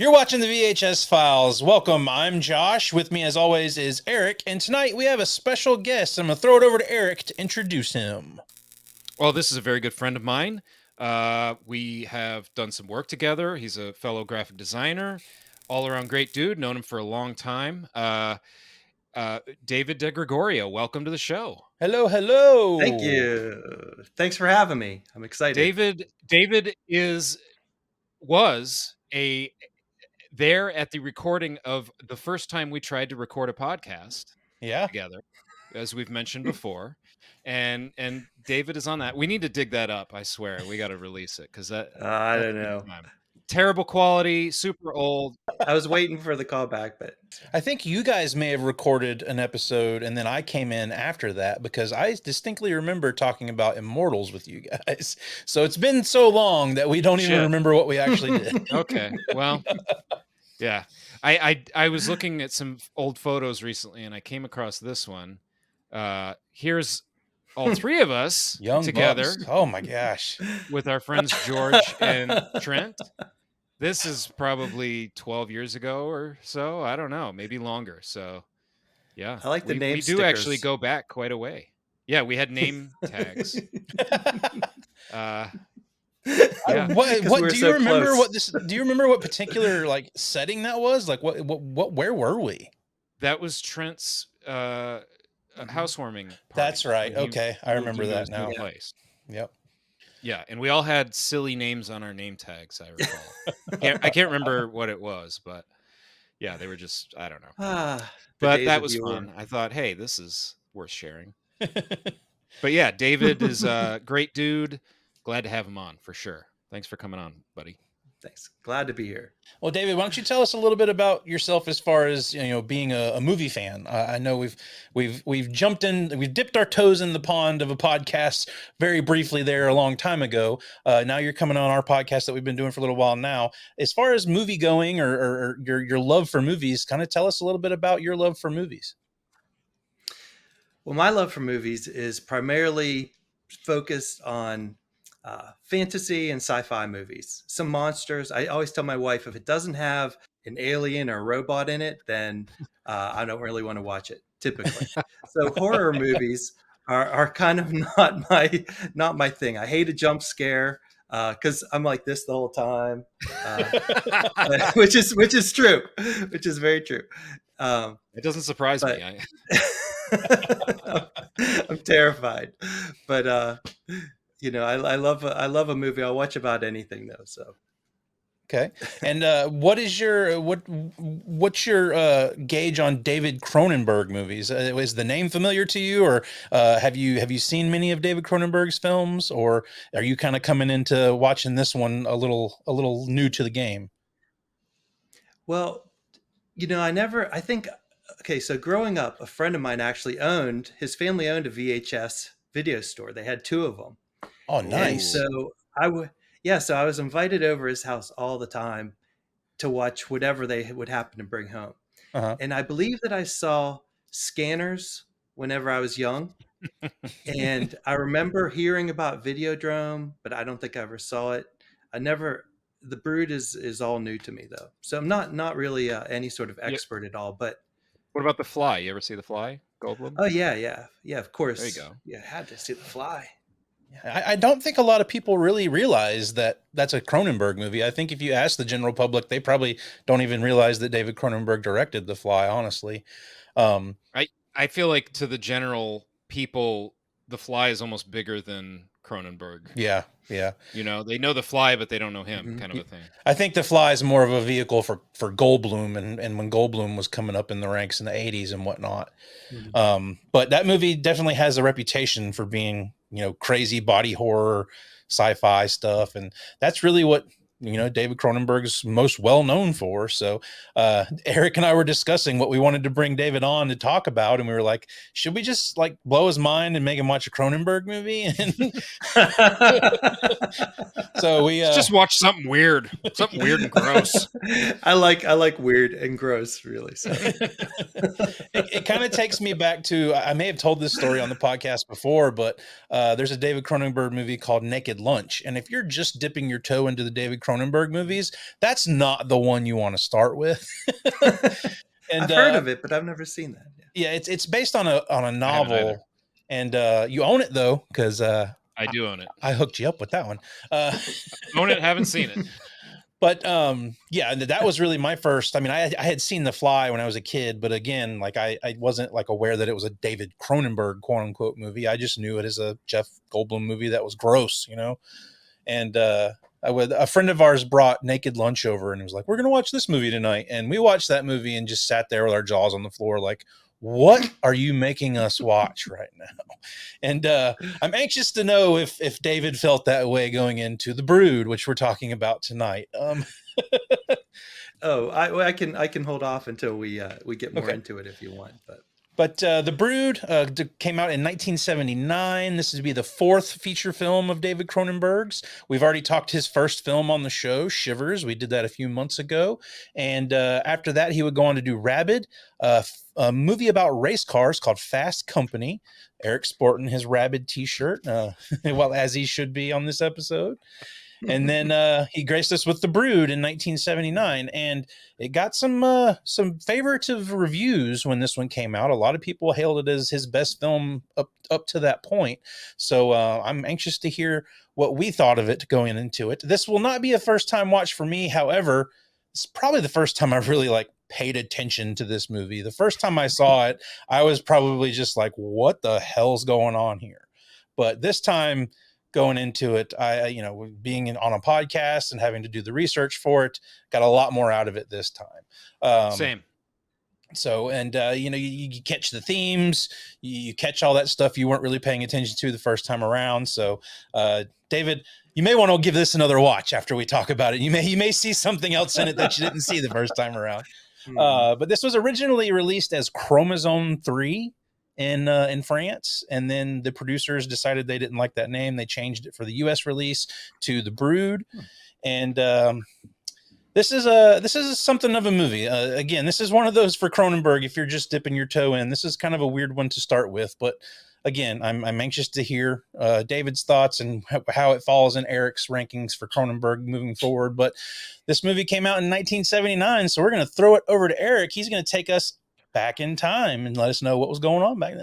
You're watching the VHS Files. Welcome. I'm Josh. With me, as always, is Eric. And tonight we have a special guest. I'm going to throw it over to Eric to introduce him. Well, this is a very good friend of mine. We have done some work together. He's a fellow graphic designer, all-around great dude. Known him for a long time. David DeGregorio, welcome to the show. Hello, hello. Thank you. Thanks for having me. I'm excited. David was there at the recording of the first time we tried to record a podcast together, as we've mentioned before. And David is on that. We need to dig that up. I swear, we got to release it because I don't know. Terrible quality, super old. I was waiting for the callback, but I think you guys may have recorded an episode and then I came in after that because I distinctly remember talking about Immortals with you guys. So it's been so long that we don't even remember what we actually did. Okay. Well, yeah. I was looking at some old photos recently and I came across this one. Here's all three of us together. Bucks. Oh my gosh. With our friends George and Trent. This is probably 12 years ago or so. I don't know, maybe longer. So, yeah. I like the name We do actually go back quite a way. Yeah, we had name tags. What do you remember? Do you remember what particular setting that was? Like what where were we? That was Trent's housewarming party. That's right. Okay, I remember that now. Place. Yep. Yeah, and we all had silly names on our name tags, I recall. I can't remember what it was, but yeah, they were just, I don't know. But that was fun. I thought, hey, this is worth sharing. But yeah, David is a great dude. Glad to have him on, for sure. Thanks for coming on, buddy. Thanks. Glad to be here. Well, David, why don't you tell us a little bit about yourself as far as being a movie fan? I know we've jumped in, we've dipped our toes in the pond of a podcast very briefly there a long time ago. Now you're coming on our podcast that we've been doing for a little while now. As far as movie going or your love for movies, kind of tell us a little bit about your love for movies. Well, my love for movies is primarily focused on fantasy and sci-fi movies. Some monsters. I always tell my wife, if it doesn't have an alien or a robot in it, then I don't really want to watch it, typically. So horror movies are kind of not my thing. I hate a jump scare because I'm like this the whole time, which is true, which is very true. It doesn't surprise me. I'm terrified, but I love a movie. I'll watch about anything though. So, okay. And what's your gauge on David Cronenberg movies? Is the name familiar to you, or have you seen many of David Cronenberg's films, or are you kind of coming into watching this one a little new to the game? Well, so growing up, a friend of mine actually his family owned a VHS video store. They had two of them. Oh, nice. And so I was invited over his house all the time to watch whatever they would happen to bring home. Uh-huh. And I believe that I saw Scanners whenever I was young. And I remember hearing about Videodrome, but I don't think I ever saw it. The Brood is all new to me though. So I'm not really any sort of expert at all, but. What about The Fly? You ever see The Fly, Goldblum? Oh yeah, of course. There you go. Yeah, I had to see The Fly. I don't think a lot of people really realize that that's a Cronenberg movie. I think if you ask the general public, they probably don't even realize that David Cronenberg directed The Fly, honestly. I feel like to the general people, The Fly is almost bigger than Cronenberg. Yeah. They know The Fly, but they don't know him, kind of a thing. I think The Fly is more of a vehicle for Goldblum and when Goldblum was coming up in the ranks in the 80s and whatnot. Mm-hmm. But that movie definitely has a reputation for being, crazy body horror, sci-fi stuff. And that's really what, David Cronenberg's most well known for. So Eric and I were discussing what we wanted to bring David on to talk about. And we were like, should we just blow his mind and make him watch a Cronenberg movie? And so we just watch something weird and gross. I like weird and gross, really. So. It kind of takes me back to, I may have told this story on the podcast before, but there's a David Cronenberg movie called Naked Lunch. And if you're just dipping your toe into the David Cronenberg movies, that's not the one you want to start with. And I've heard of it, but I've never seen that. Yeah, it's based on a novel, and you own it though, because I do own it. I hooked you up with that one. Own it, haven't seen it. But yeah, that was really my first. I mean, I had seen The Fly when I was a kid, but again, like I wasn't like aware that it was a David Cronenberg quote unquote movie. I just knew it as a Jeff Goldblum movie that was gross, And a friend of ours brought Naked Lunch over and was like, "We're gonna watch this movie tonight," and we watched that movie and just sat there with our jaws on the floor, like, what are you making us watch right now? And I'm anxious to know if David felt that way going into The Brood, which we're talking about tonight. I can hold off until we get more into it if you want. But The Brood came out in 1979. This would be the fourth feature film of David Cronenberg's. We've already talked his first film on the show, Shivers. We did that a few months ago. And after that, he would go on to do Rabid, a movie about race cars called Fast Company. Eric sporting his Rabid t-shirt, well, as he should be on this episode. And then he graced us with The Brood in 1979, and it got some favoritive reviews when this one came out. A lot of people hailed it as his best film up to that point. So I'm anxious to hear what we thought of it going into it. This will not be a first-time watch for me. However, it's probably the first time I've really paid attention to this movie. The first time I saw it, I was probably just like, what the hell's going on here? But this time, going into it, I being on a podcast and having to do the research for it, got a lot more out of it this time. Same. So, and you catch the themes, you catch all that stuff you weren't really paying attention to the first time around. So, David, you may want to give this another watch after we talk about it. You may see something else in it that you didn't see the first time around. But this was originally released as Chromosome 3 in France, and then the producers decided they didn't like that name. They changed it for the US release to The Brood. And this is something of a movie. Again, this is one of those for Cronenberg, if you're just dipping your toe in. This is kind of a weird one to start with, but again, I'm anxious to hear David's thoughts and how it falls in Eric's rankings for Cronenberg moving forward. But this movie came out in 1979, so we're going to throw it over to Eric. He's going to take us back in time and let us know what was going on back then.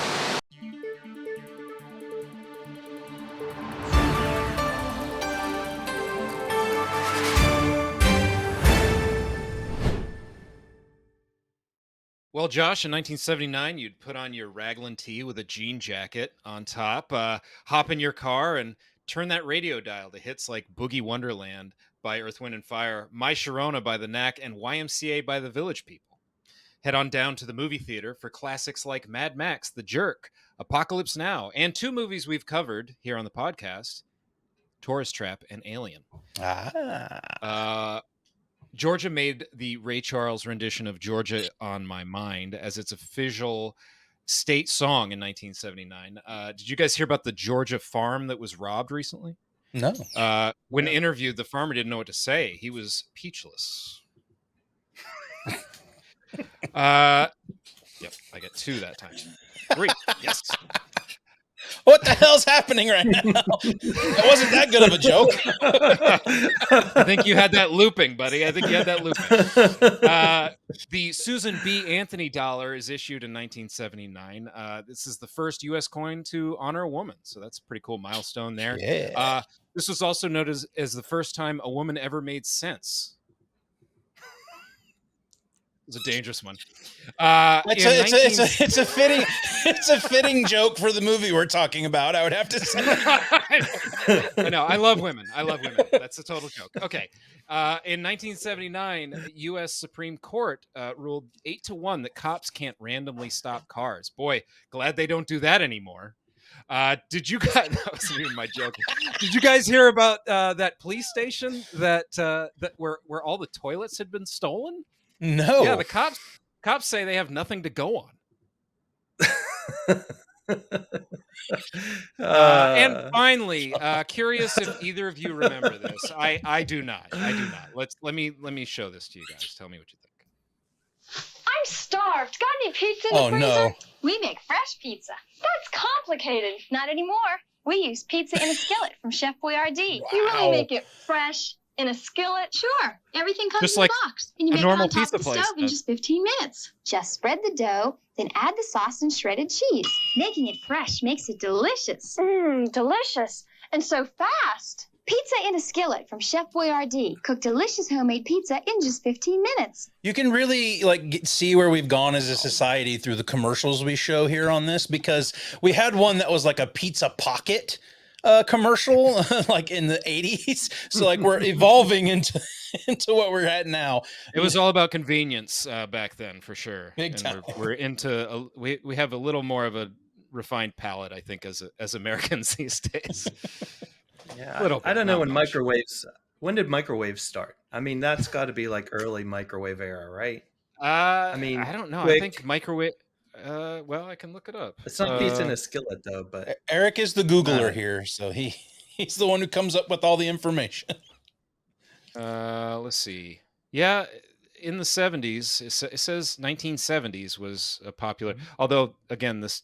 Well, Josh, in 1979, you'd put on your raglan tee with a jean jacket on top, hop in your car, and turn that radio dial to hits like Boogie Wonderland by Earth, Wind & Fire, My Sharona by The Knack, and YMCA by The Village People. Head on down to the movie theater for classics like Mad Max, The Jerk, Apocalypse Now, and two movies we've covered here on the podcast, Tourist Trap and Alien. Georgia made the Ray Charles rendition of Georgia on My Mind as its official state song in 1979. Did you guys hear about the Georgia farm that was robbed recently? No. When interviewed, the farmer didn't know what to say. He was peachless. Yep, I got 2 that time. 3, yes. What the hell's happening right now? It wasn't that good of a joke. I think you had that looping, buddy. The Susan B. Anthony dollar is issued in 1979. This is the first U.S. coin to honor a woman, so that's a pretty cool milestone there. Yeah. This was also noted as the first time a woman ever made sense. It's a dangerous one. It's a fitting joke for the movie we're talking about, I would have to say. I know. I love women. That's a total joke. Okay. In 1979, the U.S. Supreme Court ruled 8-1 that cops can't randomly stop cars. Boy, glad they don't do that anymore. Did you guys? That wasn't even my joke. Did you guys hear about that police station that where all the toilets had been stolen? No. Yeah, the cops say they have nothing to go on. And finally, curious if either of you remember this. I do not. Let me show this to you guys. Tell me what you think. I'm starved. Got any pizza in the freezer? No. We make fresh pizza. That's complicated. Not anymore. We use pizza in a skillet from Chef Boyardee. Wow. You really make it fresh In a skillet? Sure. Everything comes Just in like the box. And you a make it normal on top pizza of the place stove in does. just 15 minutes. Just spread the dough, then add the sauce and shredded cheese. Making it fresh makes it delicious. Delicious. And so fast. Pizza in a skillet from Chef Boyardee. Cook delicious homemade pizza in just 15 minutes. You can really see where we've gone as a society through the commercials we show here on this, because we had one that was like a pizza pocket commercial like in the 80s. So like we're evolving into what we're at now. It was all about convenience back then, for sure. Big time. We're into we have a little more of a refined palate, I think, as Americans these days. Yeah, I don't know when microwaves. When did microwaves start? I mean, that's got to be like early microwave era, right? I mean, I don't know. Quick. I think microwave. Well, I can look it up. It's not pizza in a skillet, though. But Eric is the Googler here, so he's the one who comes up with all the information. Let's see. Yeah, in the 70s, it says 1970s was a popular. Although, again, this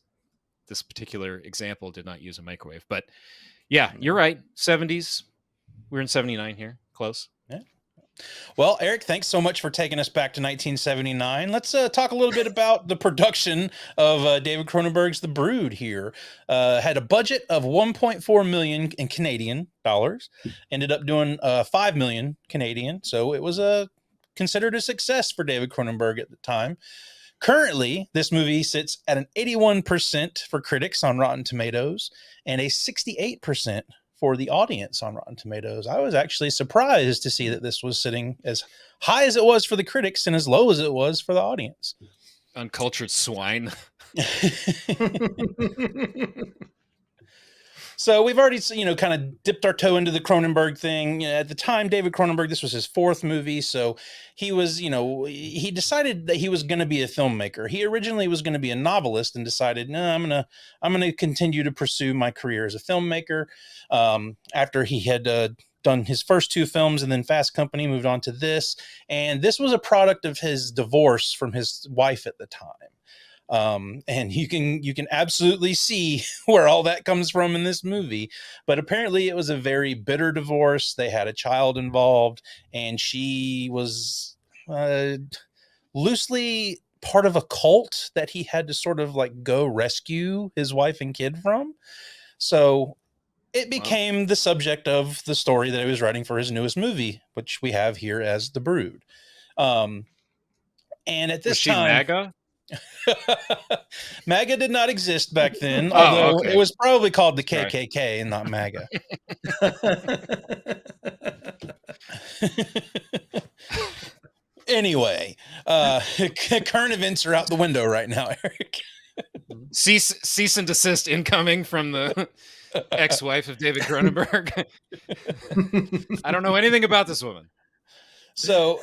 particular example did not use a microwave. But yeah, you're right. 70s. We're in 79 here. Close. Yeah. Well, Eric, thanks so much for taking us back to 1979. Let's talk a little bit about the production of David Cronenberg's The Brood here. Had a budget of 1.4 million in Canadian dollars. Ended up doing 5 million Canadian. So it was considered a success for David Cronenberg at the time. Currently, this movie sits at an 81% for critics on Rotten Tomatoes and a 68% for the audience on Rotten Tomatoes. I was actually surprised to see that this was sitting as high as it was for the critics and as low as it was for the audience. Uncultured swine. So we've already, kind of dipped our toe into the Cronenberg thing. At the time, David Cronenberg, this was his fourth movie. So he was, he decided that he was going to be a filmmaker. He originally was going to be a novelist and decided, no, I'm going to continue to pursue my career as a filmmaker. After he had done his first two films and then Fast Company, moved on to this. And this was a product of his divorce from his wife at the time. And you can absolutely see where all that comes from in this movie. But apparently it was a very bitter divorce. They had a child involved, and she was loosely part of a cult that he had to sort of like go rescue his wife and kid from. So it became the subject of the story that he was writing for his newest movie, which we have here as The Brood. And at this time, MAGA? MAGA did not exist back then, although okay. It was probably called the KKK and not MAGA. Anyway, current events are out the window right now, Eric. Cease and desist incoming from the ex-wife of David Cronenberg. I don't know anything about this woman. So,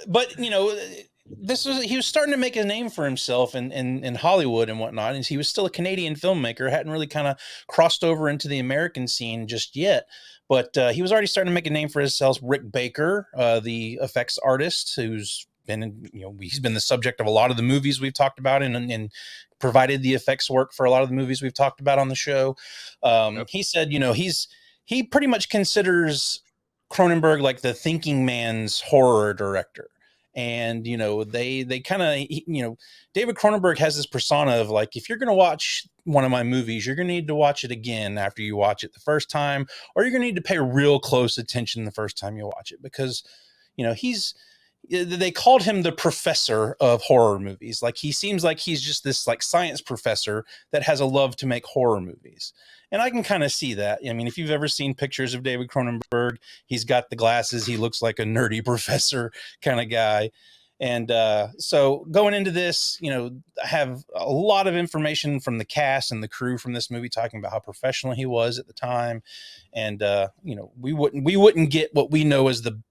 but he was starting to make a name for himself in Hollywood and whatnot. And he was still a Canadian filmmaker, hadn't really kind of crossed over into the American scene just yet. But he was already starting to make a name for himself. Rick Baker, the effects artist, who's been, he's been the subject of a lot of the movies we've talked about and provided the effects work for a lot of the movies we've talked about on the show. He said, he pretty much considers Cronenberg like the thinking man's horror director. And, they kind of, David Cronenberg has this persona of like, if you're going to watch one of my movies, you're going to need to watch it again after you watch it the first time, or you're going to need to pay real close attention the first time you watch it, because, they called him the professor of horror movies. Like, he seems like he's just this like science professor that has a love to make horror movies. And I can kind of see that. I mean, if you've ever seen pictures of David Cronenberg, he's got the glasses. He looks like a nerdy professor kind of guy. And so going into this, I have a lot of information from the cast and the crew from this movie talking about how professional he was at the time. And, we wouldn't get what we know as the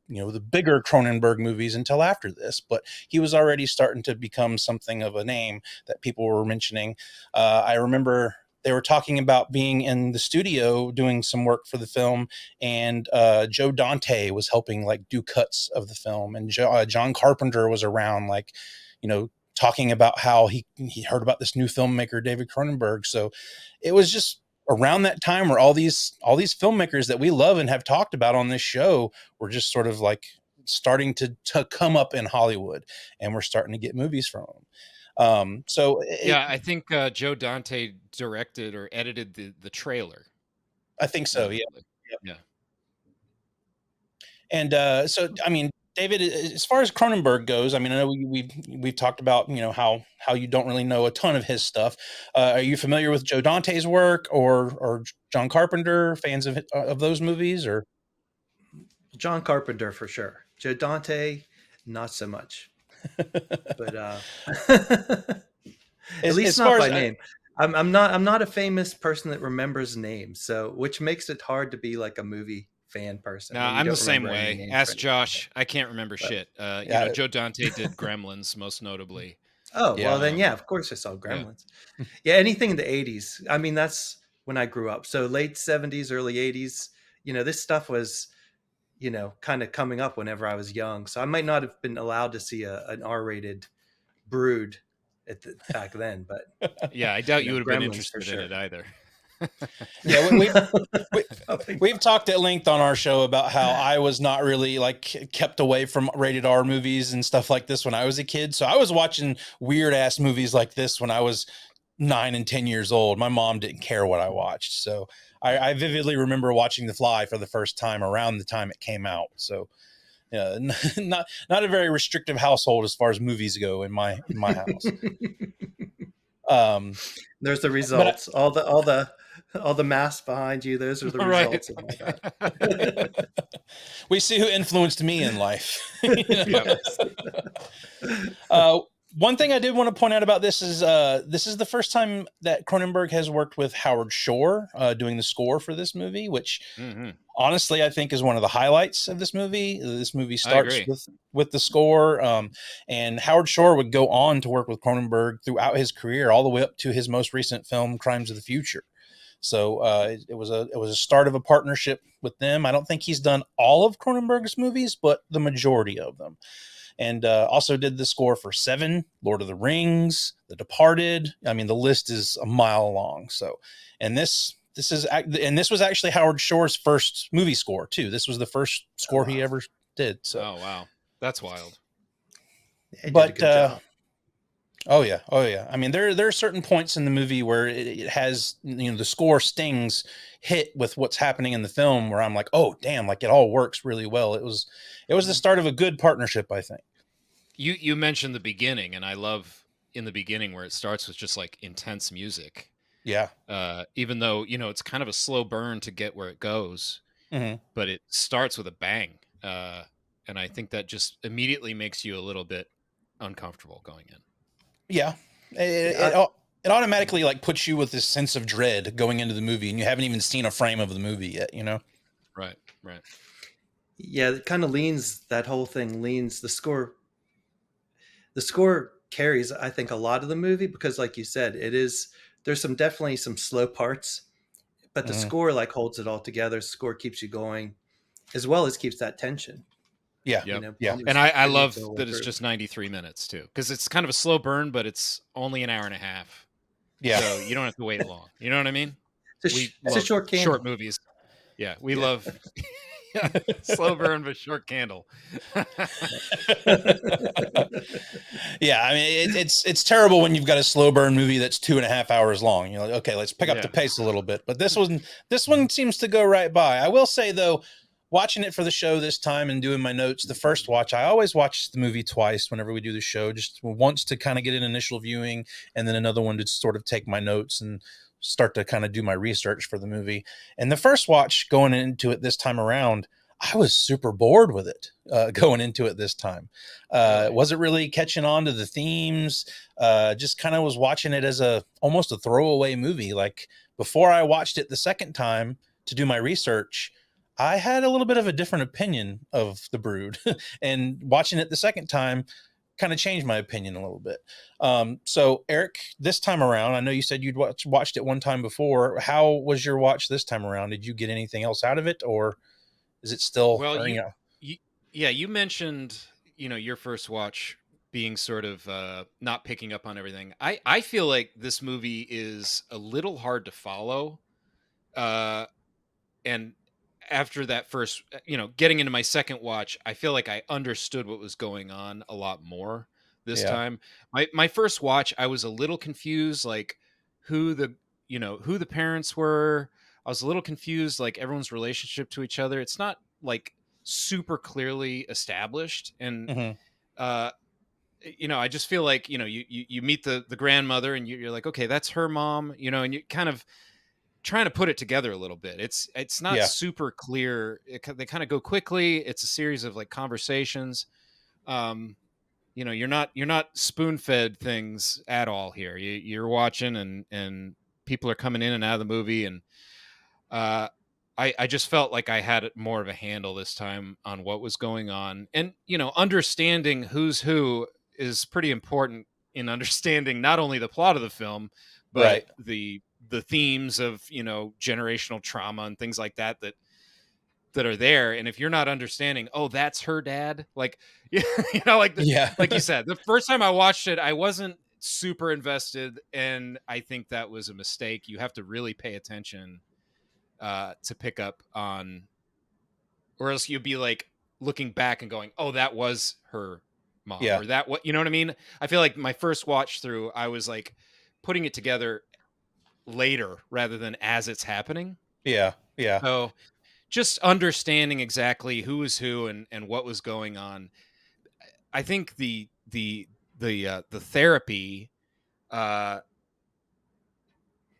bigger Cronenberg movies until after this, but he was already starting to become something of a name that people were mentioning. I remember they were talking about being in the studio doing some work for the film, and Joe Dante was helping like do cuts of the film, and John Carpenter was around, like, talking about how he heard about this new filmmaker, David Cronenberg. So it was just around that time where all these filmmakers that we love and have talked about on this show were just sort of like starting to come up in Hollywood, and we're starting to get movies from them. I think Joe Dante directed or edited the trailer. I think so. Yeah. Yeah. And so, I mean, David, as far as Cronenberg goes, I mean, I know we've talked about, you know, how you don't really know a ton of his stuff. Are you familiar with Joe Dante's work or John Carpenter? Fans of those movies? Or John Carpenter for sure. Joe Dante, not so much. But at least not by name. I'm not a famous person that remembers names, so which makes it hard to be like a movie fan person. No, I'm the same way. Ask Josh. I can't remember shit. You know, Joe Dante did Gremlins most notably. Oh, well then, yeah, of course I saw Gremlins. Yeah, anything in the 80s. I mean, that's when I grew up. So late 70s, early 80s, you know, this stuff was, you know, kind of coming up whenever I was young. So I might not have been allowed to see an R-rated Brood back then, but yeah, I doubt you would have been interested in it either. Yeah, we've talked at length on our show about how I was not really like kept away from rated R movies and stuff like this when I was a kid. So I was watching weird ass movies like this when I was 9 and 10 years old. My mom didn't care what I watched. So I vividly remember watching The Fly for the first time around the time it came out. So not a very restrictive household as far as movies go in my house. There's the results. All the mass behind you. Those are the results of that. We see who influenced me in life. One thing I did want to point out about this is the first time that Cronenberg has worked with Howard Shore doing the score for this movie, which honestly I think is one of the highlights of this movie. This movie starts with the score, and Howard Shore would go on to work with Cronenberg throughout his career, all the way up to his most recent film, Crimes of the Future. So it was a start of a partnership with them. I don't think he's done all of Cronenberg's movies, but the majority of them. And also did the score for Seven, Lord of the Rings, The Departed. I mean, the list is a mile long. So, and this was actually Howard Shore's first movie score too. This was the first score he ever did. So, oh wow, that's wild. But oh yeah. I mean, there are certain points in the movie where it has, you know, the score stings hit with what's happening in the film where I'm like, oh damn, like it all works really well. It was the start of a good partnership, I think. You mentioned the beginning, and I love in the beginning where it starts with just like intense music. Yeah. Even though, you know, it's kind of a slow burn to get where it goes, but it starts with a bang. And I think that just immediately makes you a little bit uncomfortable going in. Yeah. It automatically like puts you with this sense of dread going into the movie, and you haven't even seen a frame of the movie yet, you know? Right. Yeah, it kind of that whole thing leans the score. The score carries, I think, a lot of the movie because, like you said, there's definitely some slow parts, but the score like holds it all together. The score keeps you going as well as keeps that tension. Yeah. You know, yeah. And I love that it's just 93 minutes too, because it's kind of a slow burn, but it's only an hour and a half. Yeah. So you don't have to wait long. You know what I mean? It's a short candle. Short movies. Yeah. We love slow burn, but short candle. Yeah. I mean, it's terrible when you've got a slow burn movie that's 2.5 hours long. You're like, okay, let's pick up the pace a little bit. But this one seems to go right by. I will say though, watching it for the show this time and doing my notes, the first watch, I always watch the movie twice whenever we do the show, just once to kind of get an initial viewing and then another one to sort of take my notes and start to kind of do my research for the movie. And the first watch going into it this time around, I was super bored with it going into it this time. Wasn't really catching on to the themes. Just kind of was watching it as almost a throwaway movie. Like before I watched it the second time to do my research, I had a little bit of a different opinion of The Brood, and watching it the second time kind of changed my opinion a little bit. So Eric, this time around, I know you said you'd watched it one time before. How was your watch this time around? Did you get anything else out of it, or is it still? Well, you mentioned, you know, your first watch being sort of not picking up on everything. I feel like this movie is a little hard to follow. And after that first, getting into my second watch, I feel like I understood what was going on a lot more this time. My first watch, I was a little confused, like who the parents were. I was a little confused, like everyone's relationship to each other. It's not like super clearly established. And, I just feel like, you meet the grandmother and you're like, okay, that's her mom, and you kind of trying to put it together a little bit. It's not super clear. They kind of go quickly. It's a series of like conversations. You're not spoon fed things at all here. You're watching and people are coming in and out of the movie. And I just felt like I had more of a handle this time on what was going on. And, understanding who's who is pretty important in understanding not only the plot of the film, but the themes of, generational trauma and things like that are there. And if you're not understanding, oh, that's her dad, like, like you said, the first time I watched it, I wasn't super invested. And I think that was a mistake. You have to really pay attention to pick up on, or else you'd be like looking back and going, oh, that was her mom, or that, what, you know what I mean? I feel like my first watch through, I was like putting it together later rather than as it's happening. So just understanding exactly who was who and what was going on. I think the therapy where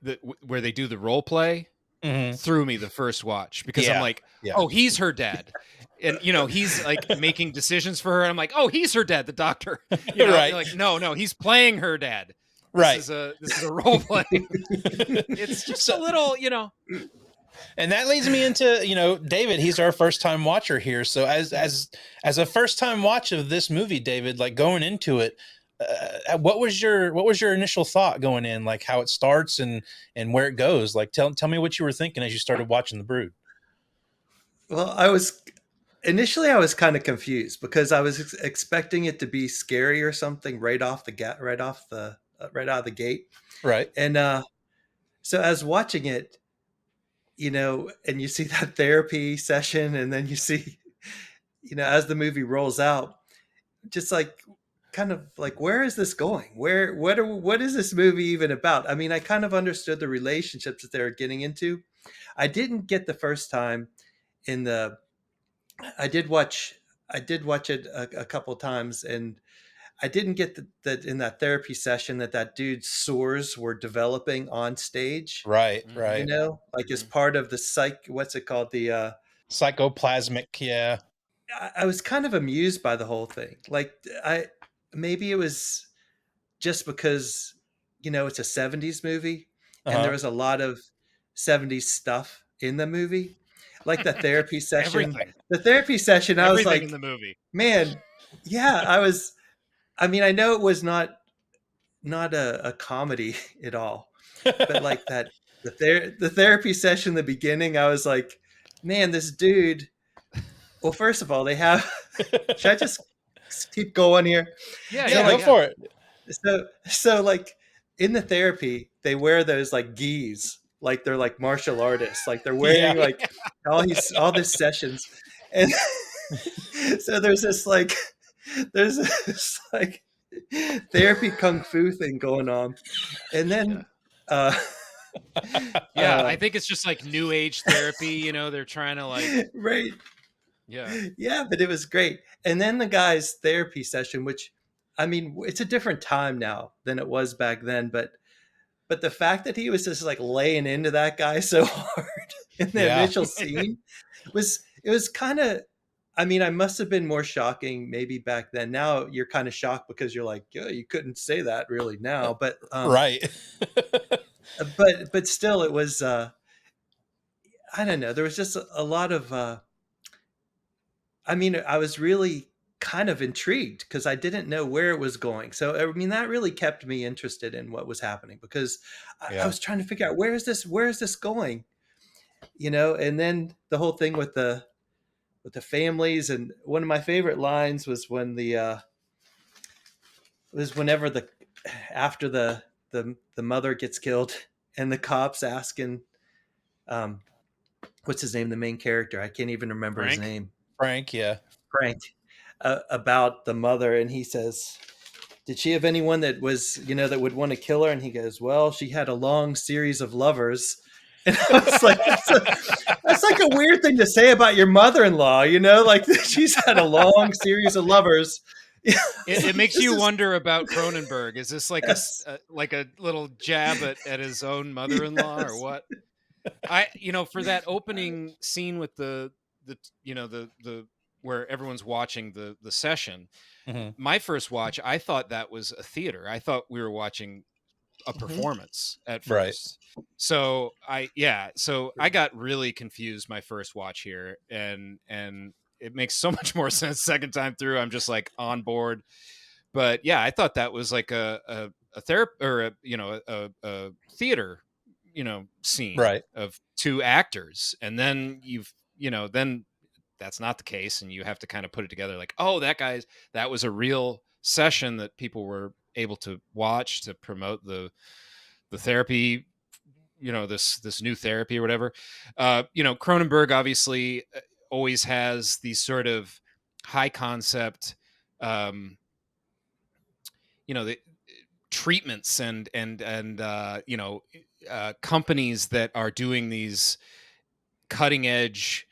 they do the role play threw me the first watch, because I'm like, oh, he's her dad. And, he's like making decisions for her. I'm like, oh, he's her dad, the doctor. Like, no, he's playing her dad. This is a role play. It's just a little, And that leads me into, David, he's our first time watcher here. So as a first time watch of this movie, David, like going into it, what was your initial thought going in, like how it starts and where it goes? Like, tell me what you were thinking as you started watching The Brood. Well, initially I was kind of confused because I was expecting it to be scary or something right out of the gate. Right. And so as watching it, and you see that therapy session, and then you see, as the movie rolls out, just like kind of like, where is this going? What is this movie even about? I mean, I kind of understood the relationships that they were getting into. I didn't get the first time I did watch it a couple times, and I didn't get that in that therapy session that dude's sores were developing on stage. Right. Like as part of the what's it called? The psychoplasmic. Yeah. I was kind of amused by the whole thing. Like maybe it was just because, it's a 70s movie and there was a lot of 70s stuff in the movie. Like the therapy session. I was like, in the movie. Man, yeah, I mean, I know it was not a comedy at all, but like the therapy session in the beginning, I was like, man, this dude. Well, first of all, they have. Should I just keep going here? Yeah, go for it. So like in the therapy, they wear those like gis, like they're like martial artists, like they're wearing like all these sessions, and so there's this like therapy kung fu thing going on, and then I think it's just like new age therapy. They're trying to like right. Yeah, but it was great. And then the guy's therapy session, which, I mean, it's a different time now than it was back then, but the fact that he was just like laying into that guy so hard in the initial scene it was kind of, I mean, I must have been more shocking maybe back then. Now you're kind of shocked because you're like, yeah, you couldn't say that really now, but right. but still it was I don't know, there was just a lot of I mean, I was really kind of intrigued because I didn't know where it was going. So, I mean, that really kept me interested in what was happening, because I was trying to figure out where is this going, and then the whole thing with the families. And one of my favorite lines was when after the mother gets killed and the cops asking what's his name? The main character. I can't even remember his name. Frank. Yeah. Frank. About the mother, and he says, did she have anyone that was, that would want to kill her? And he goes, well, she had a long series of lovers. And I was like, that's like a weird thing to say about your mother-in-law, like she's had a long series of lovers. It makes you wonder about Cronenberg. Is this like a little jab at his own mother-in-law or what? For that opening scene with the where everyone's watching the session, my first watch, I thought that was a theater. I thought we were watching a performance at first. Right. So I got really confused my first watch here, and it makes so much more sense second time through. I'm just like on board. But yeah, I thought that was like a therapy or a theater, scene of two actors, and then then that's not the case, and you have to kind of put it together like, oh, that was a real session that people were able to watch to promote the therapy, this new therapy or whatever. Cronenberg obviously always has these sort of high concept the treatments and companies that are doing these cutting edge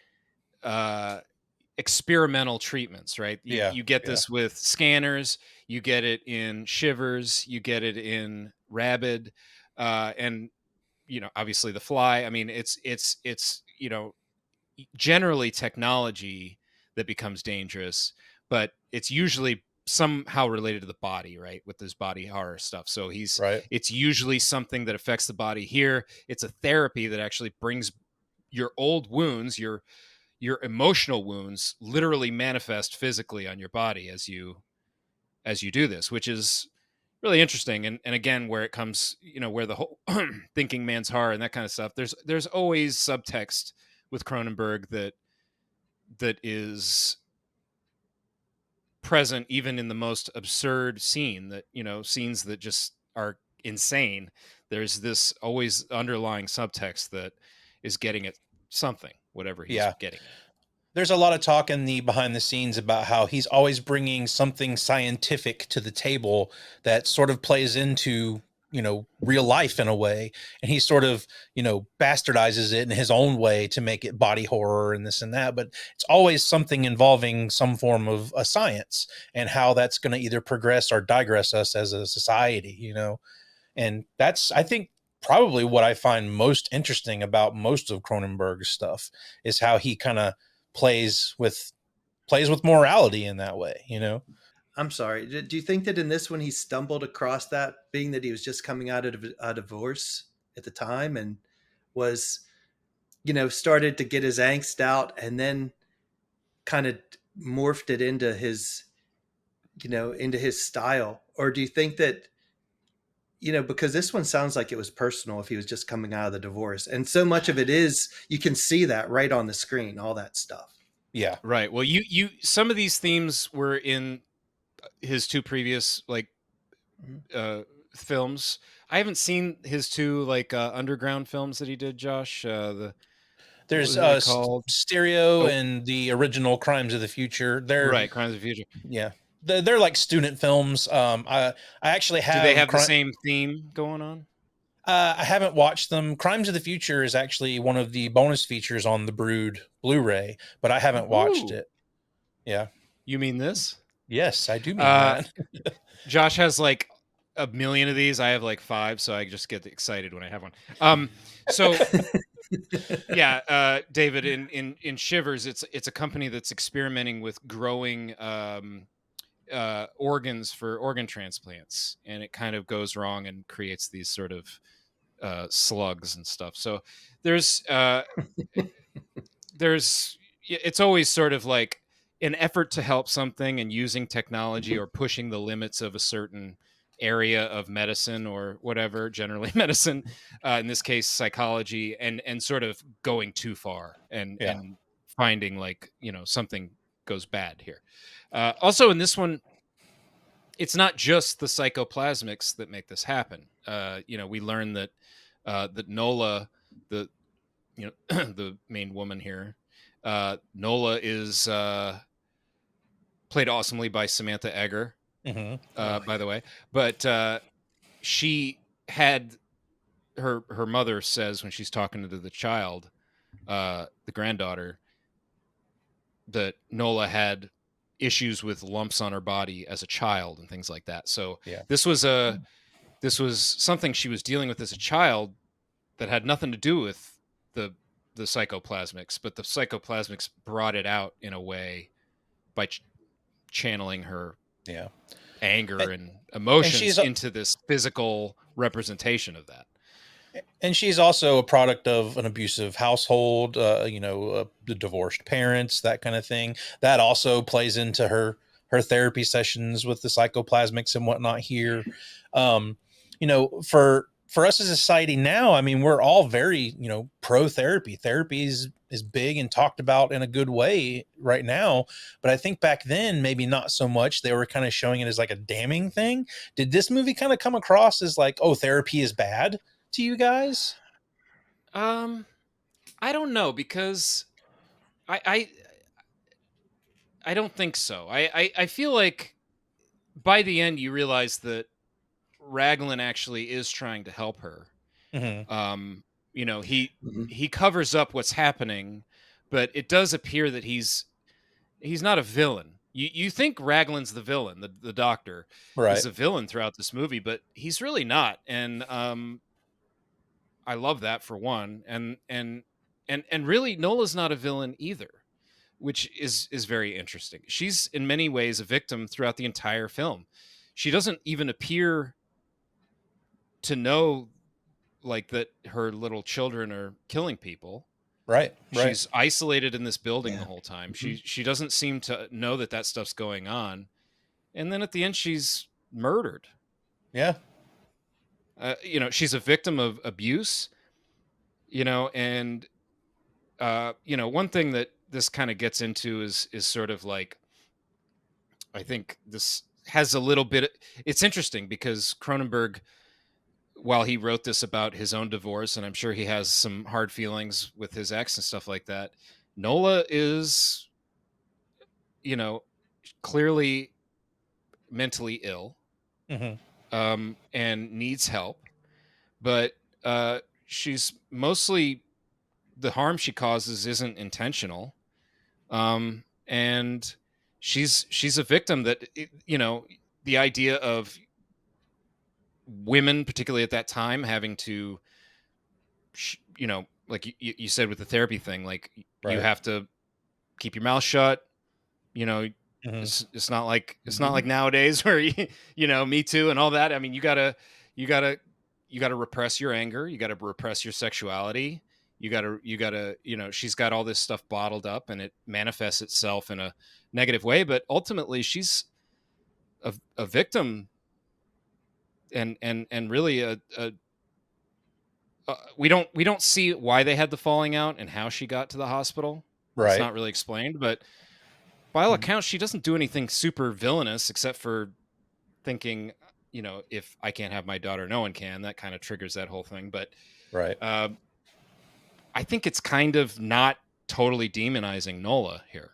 experimental treatments, right? You get this with Scanners, you get it in Shivers, you get it in Rabid, and obviously The Fly. I mean, it's generally technology that becomes dangerous, but it's usually somehow related to the body, right? With this body horror stuff. So it's usually something that affects the body. Here, it's a therapy that actually brings your old wounds, your emotional wounds, literally manifest physically on your body as you do this, which is really interesting. And again, where it comes, where the whole thinking man's horror and that kind of stuff, there's always subtext with Cronenberg that is present even in the most absurd scene, that scenes that just are insane. There's this always underlying subtext that is getting at something, whatever he's getting at. There's a lot of talk in the behind the scenes about how he's always bringing something scientific to the table that sort of plays into real life in a way, and he sort of bastardizes it in his own way to make it body horror and this and that, but it's always something involving some form of a science and how that's going to either progress or digress us as a society, and that's, I think, probably what I find most interesting about most of Cronenberg's stuff is how he kind of plays with morality in that way, I'm sorry. Do you think that in this one he stumbled across that, being that he was just coming out of a divorce at the time and was, started to get his angst out and then kind of morphed it into his, into his style? Or do you think that, because this one sounds like it was personal if he was just coming out of the divorce, and so much of it is, you can see that right on the screen, all that stuff. Yeah. Right. Well, some of these themes were in his two previous films. I haven't seen his two underground films that he did, Josh. There's Stereo and the original Crimes of the Future. They're Crimes of the Future. Yeah. They're like student films. I actually have. Do they have the same theme going on? I haven't watched them. Crimes of the Future is actually one of the bonus features on the Brood Blu-ray, but I haven't watched it. Yeah. You mean this? Yes, I do mean that. Josh has like a million of these. I have like 5, so I just get excited when I have one. So yeah, David, in Shivers, it's a company that's experimenting with growing organs for organ transplants, and it kind of goes wrong and creates these sort of slugs and stuff. So there's it's always sort of like an effort to help something and using technology or pushing the limits of a certain area of medicine or whatever, generally medicine, in this case psychology, and sort of going too far and finding something goes bad here. Also in this one, it's not just the psychoplasmics that make this happen. We learn that that Nola, the main woman here. Nola is played awesomely by Samantha Eggar, by the way. But she had her mother says when she's talking to the child, the granddaughter, that Nola had issues with lumps on her body as a child and things like that. So this was something she was dealing with as a child that had nothing to do with the psychoplasmics, but the psychoplasmics brought it out in a way by channeling her anger and emotions into this physical representation of that. And she's also a product of an abusive household, the divorced parents, that kind of thing. That also plays into her therapy sessions with the psychoplasmics and whatnot here. For us as a society now, I mean, we're all very, pro therapy. Therapy is big and talked about in a good way right now. But I think back then, maybe not so much. They were kind of showing it as like a damning thing. Did this movie kind of come across as like, oh, therapy is bad to you guys? I don't know, because I don't think so. I feel like by the end you realize that Raglan actually is trying to help her. He covers up what's happening, but it does appear that he's not a villain. You think Raglan's the villain, the doctor is a villain throughout this movie, but he's really not. And I love that, for one. And really, Nola's not a villain either, which is very interesting. She's in many ways a victim throughout the entire film. She doesn't even appear to know, like, that her little children are killing people. Right. She's isolated in this building the whole time. She doesn't seem to know that stuff's going on. And then at the end, she's murdered. Yeah. She's a victim of abuse, and, one thing that this kind of gets into is sort of like, I think this has a little bit, it's interesting because Cronenberg, while he wrote this about his own divorce, and I'm sure he has some hard feelings with his ex and stuff like that, Nola is, clearly mentally ill, and needs help, but she's mostly, the harm she causes isn't intentional, and she's a victim that, the idea of women, particularly at that time, having to, like you said with the therapy thing, like you have to keep your mouth shut. It's not like nowadays where Me Too and all that. I mean, you gotta repress your anger. You gotta repress your sexuality. You gotta she's got all this stuff bottled up, and it manifests itself in a negative way. But ultimately, she's a victim. And really we don't see why they had the falling out and how she got to the hospital. It's not really explained, but by all accounts, she doesn't do anything super villainous except for thinking, if I can't have my daughter, no one can. That kind of triggers that whole thing. But I think it's kind of not totally demonizing Nola here.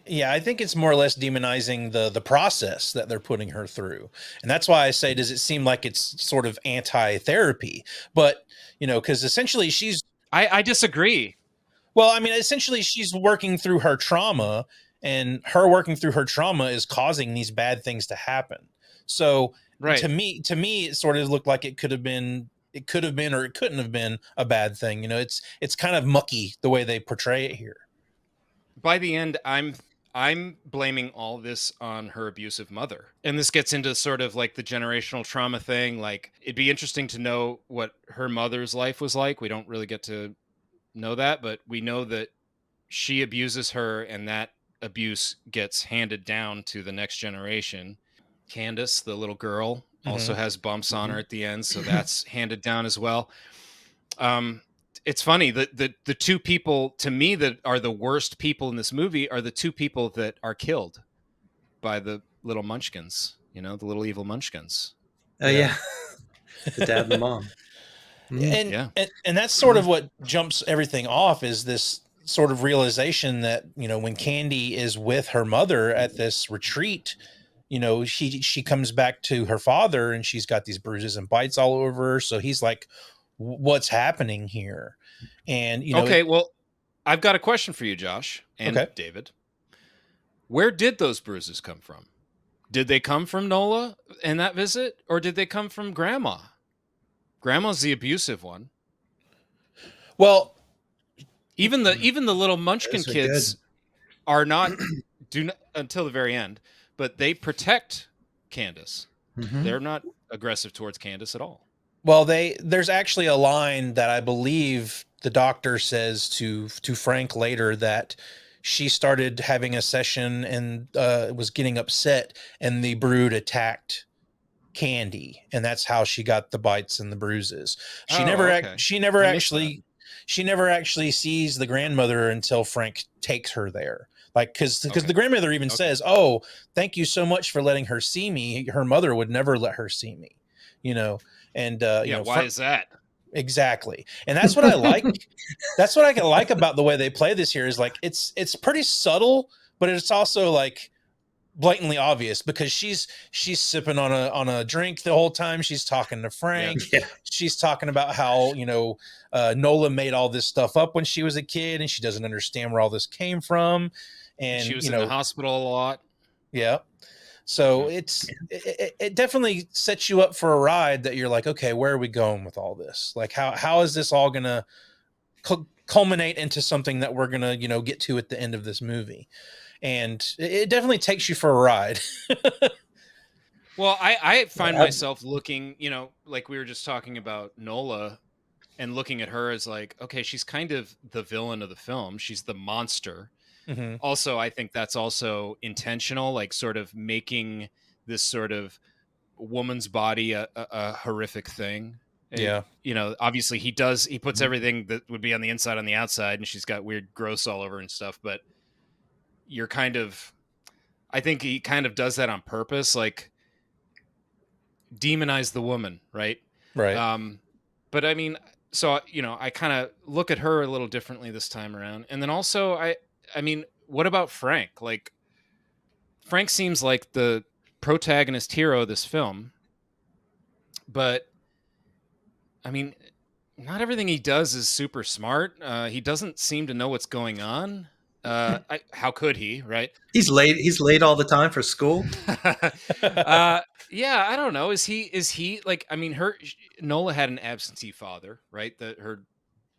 Yeah, I think it's more or less demonizing the process that they're putting her through. And that's why I say, does it seem like it's sort of anti-therapy? But, because essentially she's... I disagree. Well, I mean, essentially she's working through her trauma, and her working through her trauma is causing these bad things to happen. So to me, it sort of looked like it could have been, or it couldn't have been a bad thing. It's kind of mucky the way they portray it here. By the end, I'm blaming all this on her abusive mother. And this gets into sort of like the generational trauma thing. Like, it'd be interesting to know what her mother's life was like. We don't really get to know that, but we know that she abuses her, and that abuse gets handed down to the next generation. Candace, the little girl, also has bumps on her at the end, so that's handed down as well. It's funny that the two people, to me, that are the worst people in this movie are the two people that are killed by the little munchkins, the little evil munchkins. Oh, yeah. The dad and the mom. And that's sort of what jumps everything off, is this sort of realization that, when Candy is with her mother at this retreat, she comes back to her father and she's got these bruises and bites all over her. So he's like, what's happening here? And, okay, well, I've got a question for you, Josh and David. Where did those bruises come from? Did they come from Nola in that visit, or did they come from Grandma? Grandma's the abusive one. Well, even the little Munchkin kids are not until the very end, but they protect Candace. Mm-hmm. They're not aggressive towards Candace at all. Well, there's actually a line that I believe the doctor says to Frank later, that she started having a session and was getting upset, and the Brood attacked Candy, and that's how she got the bites and the bruises. She never actually sees the grandmother until Frank takes her there. Like, because the grandmother even says, "Oh, thank you so much for letting her see me. Her mother would never let her see me." And why is that? Exactly. And that's what I like. That's what I can like about the way they play this here, is like, it's pretty subtle, but it's also like blatantly obvious, because she's sipping on a drink the whole time. She's talking to Frank. Yeah. She's talking about how, Nola made all this stuff up when she was a kid, and she doesn't understand where all this came from. And she was in the hospital a lot. Yeah. So it definitely sets you up for a ride that you're like, okay, where are we going with all this? Like, how is this all going to culminate into something that we're going to, get to at the end of this movie? And it definitely takes you for a ride. Well, I find myself looking, like we were just talking about Nola, and looking at her as like, okay, she's kind of the villain of the film. She's the monster. Mm-hmm. Also, I think that's also intentional, like sort of making this sort of woman's body a horrific thing. Yeah. Obviously he puts everything that would be on the inside on the outside, and she's got weird growths all over and stuff. But I think he kind of does that on purpose, like demonize the woman. Right. Right. But I mean, so, I kind of look at her a little differently this time around. And then also I mean, what about Frank? Like, Frank seems like the protagonist hero of this film, but I mean, not everything he does is super smart. He doesn't seem to know what's going on. How could he, right? He's late all the time for school. Yeah, I don't know. Is he like, I mean, Nola had an absentee father, right? That her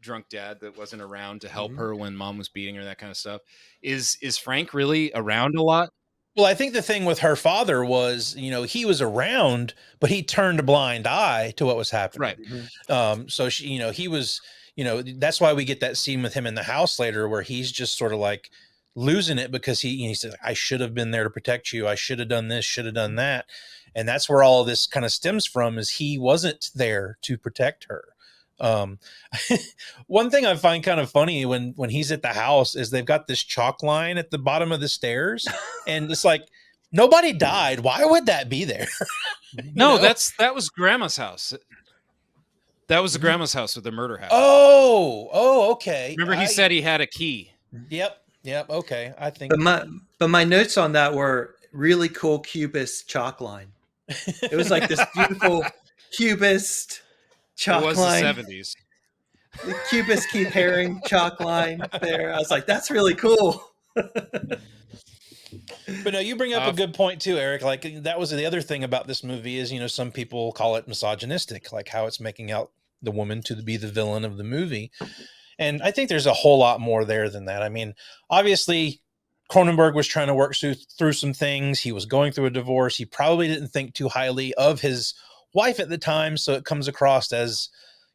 drunk dad that wasn't around to help her when mom was beating her, that kind of stuff. Is Frank really around a lot? Well, I think the thing with her father was, he was around, but he turned a blind eye to what was happening. Right. Mm-hmm. So she, he was, that's why we get that scene with him in the house later, where he's just sort of like losing it, because he says, I should have been there to protect you. I should have done this, should have done that. And that's where all of this kind of stems from, is he wasn't there to protect her. One thing I find kind of funny when he's at the house is they've got this chalk line at the bottom of the stairs, and it's like, nobody died. Why would that be there? No, that was Grandma's house. That was the Grandma's house with the murder house. Oh, okay. Remember, he said he had a key. Yep. Okay. I think. But my notes on that were really cool Cubist chalk line. It was like this beautiful Cubist chalk line. It was the 70s. The Cubist Keith Haring chalk line there. I was like, that's really cool. But no, you bring up a good point too, Eric. Like, that was the other thing about this movie is, some people call it misogynistic, like how it's making out the woman to be the villain of the movie. And I think there's a whole lot more there than that. I mean, obviously Cronenberg was trying to work through some things. He was going through a divorce. He probably didn't think too highly of his wife at the time. So it comes across as,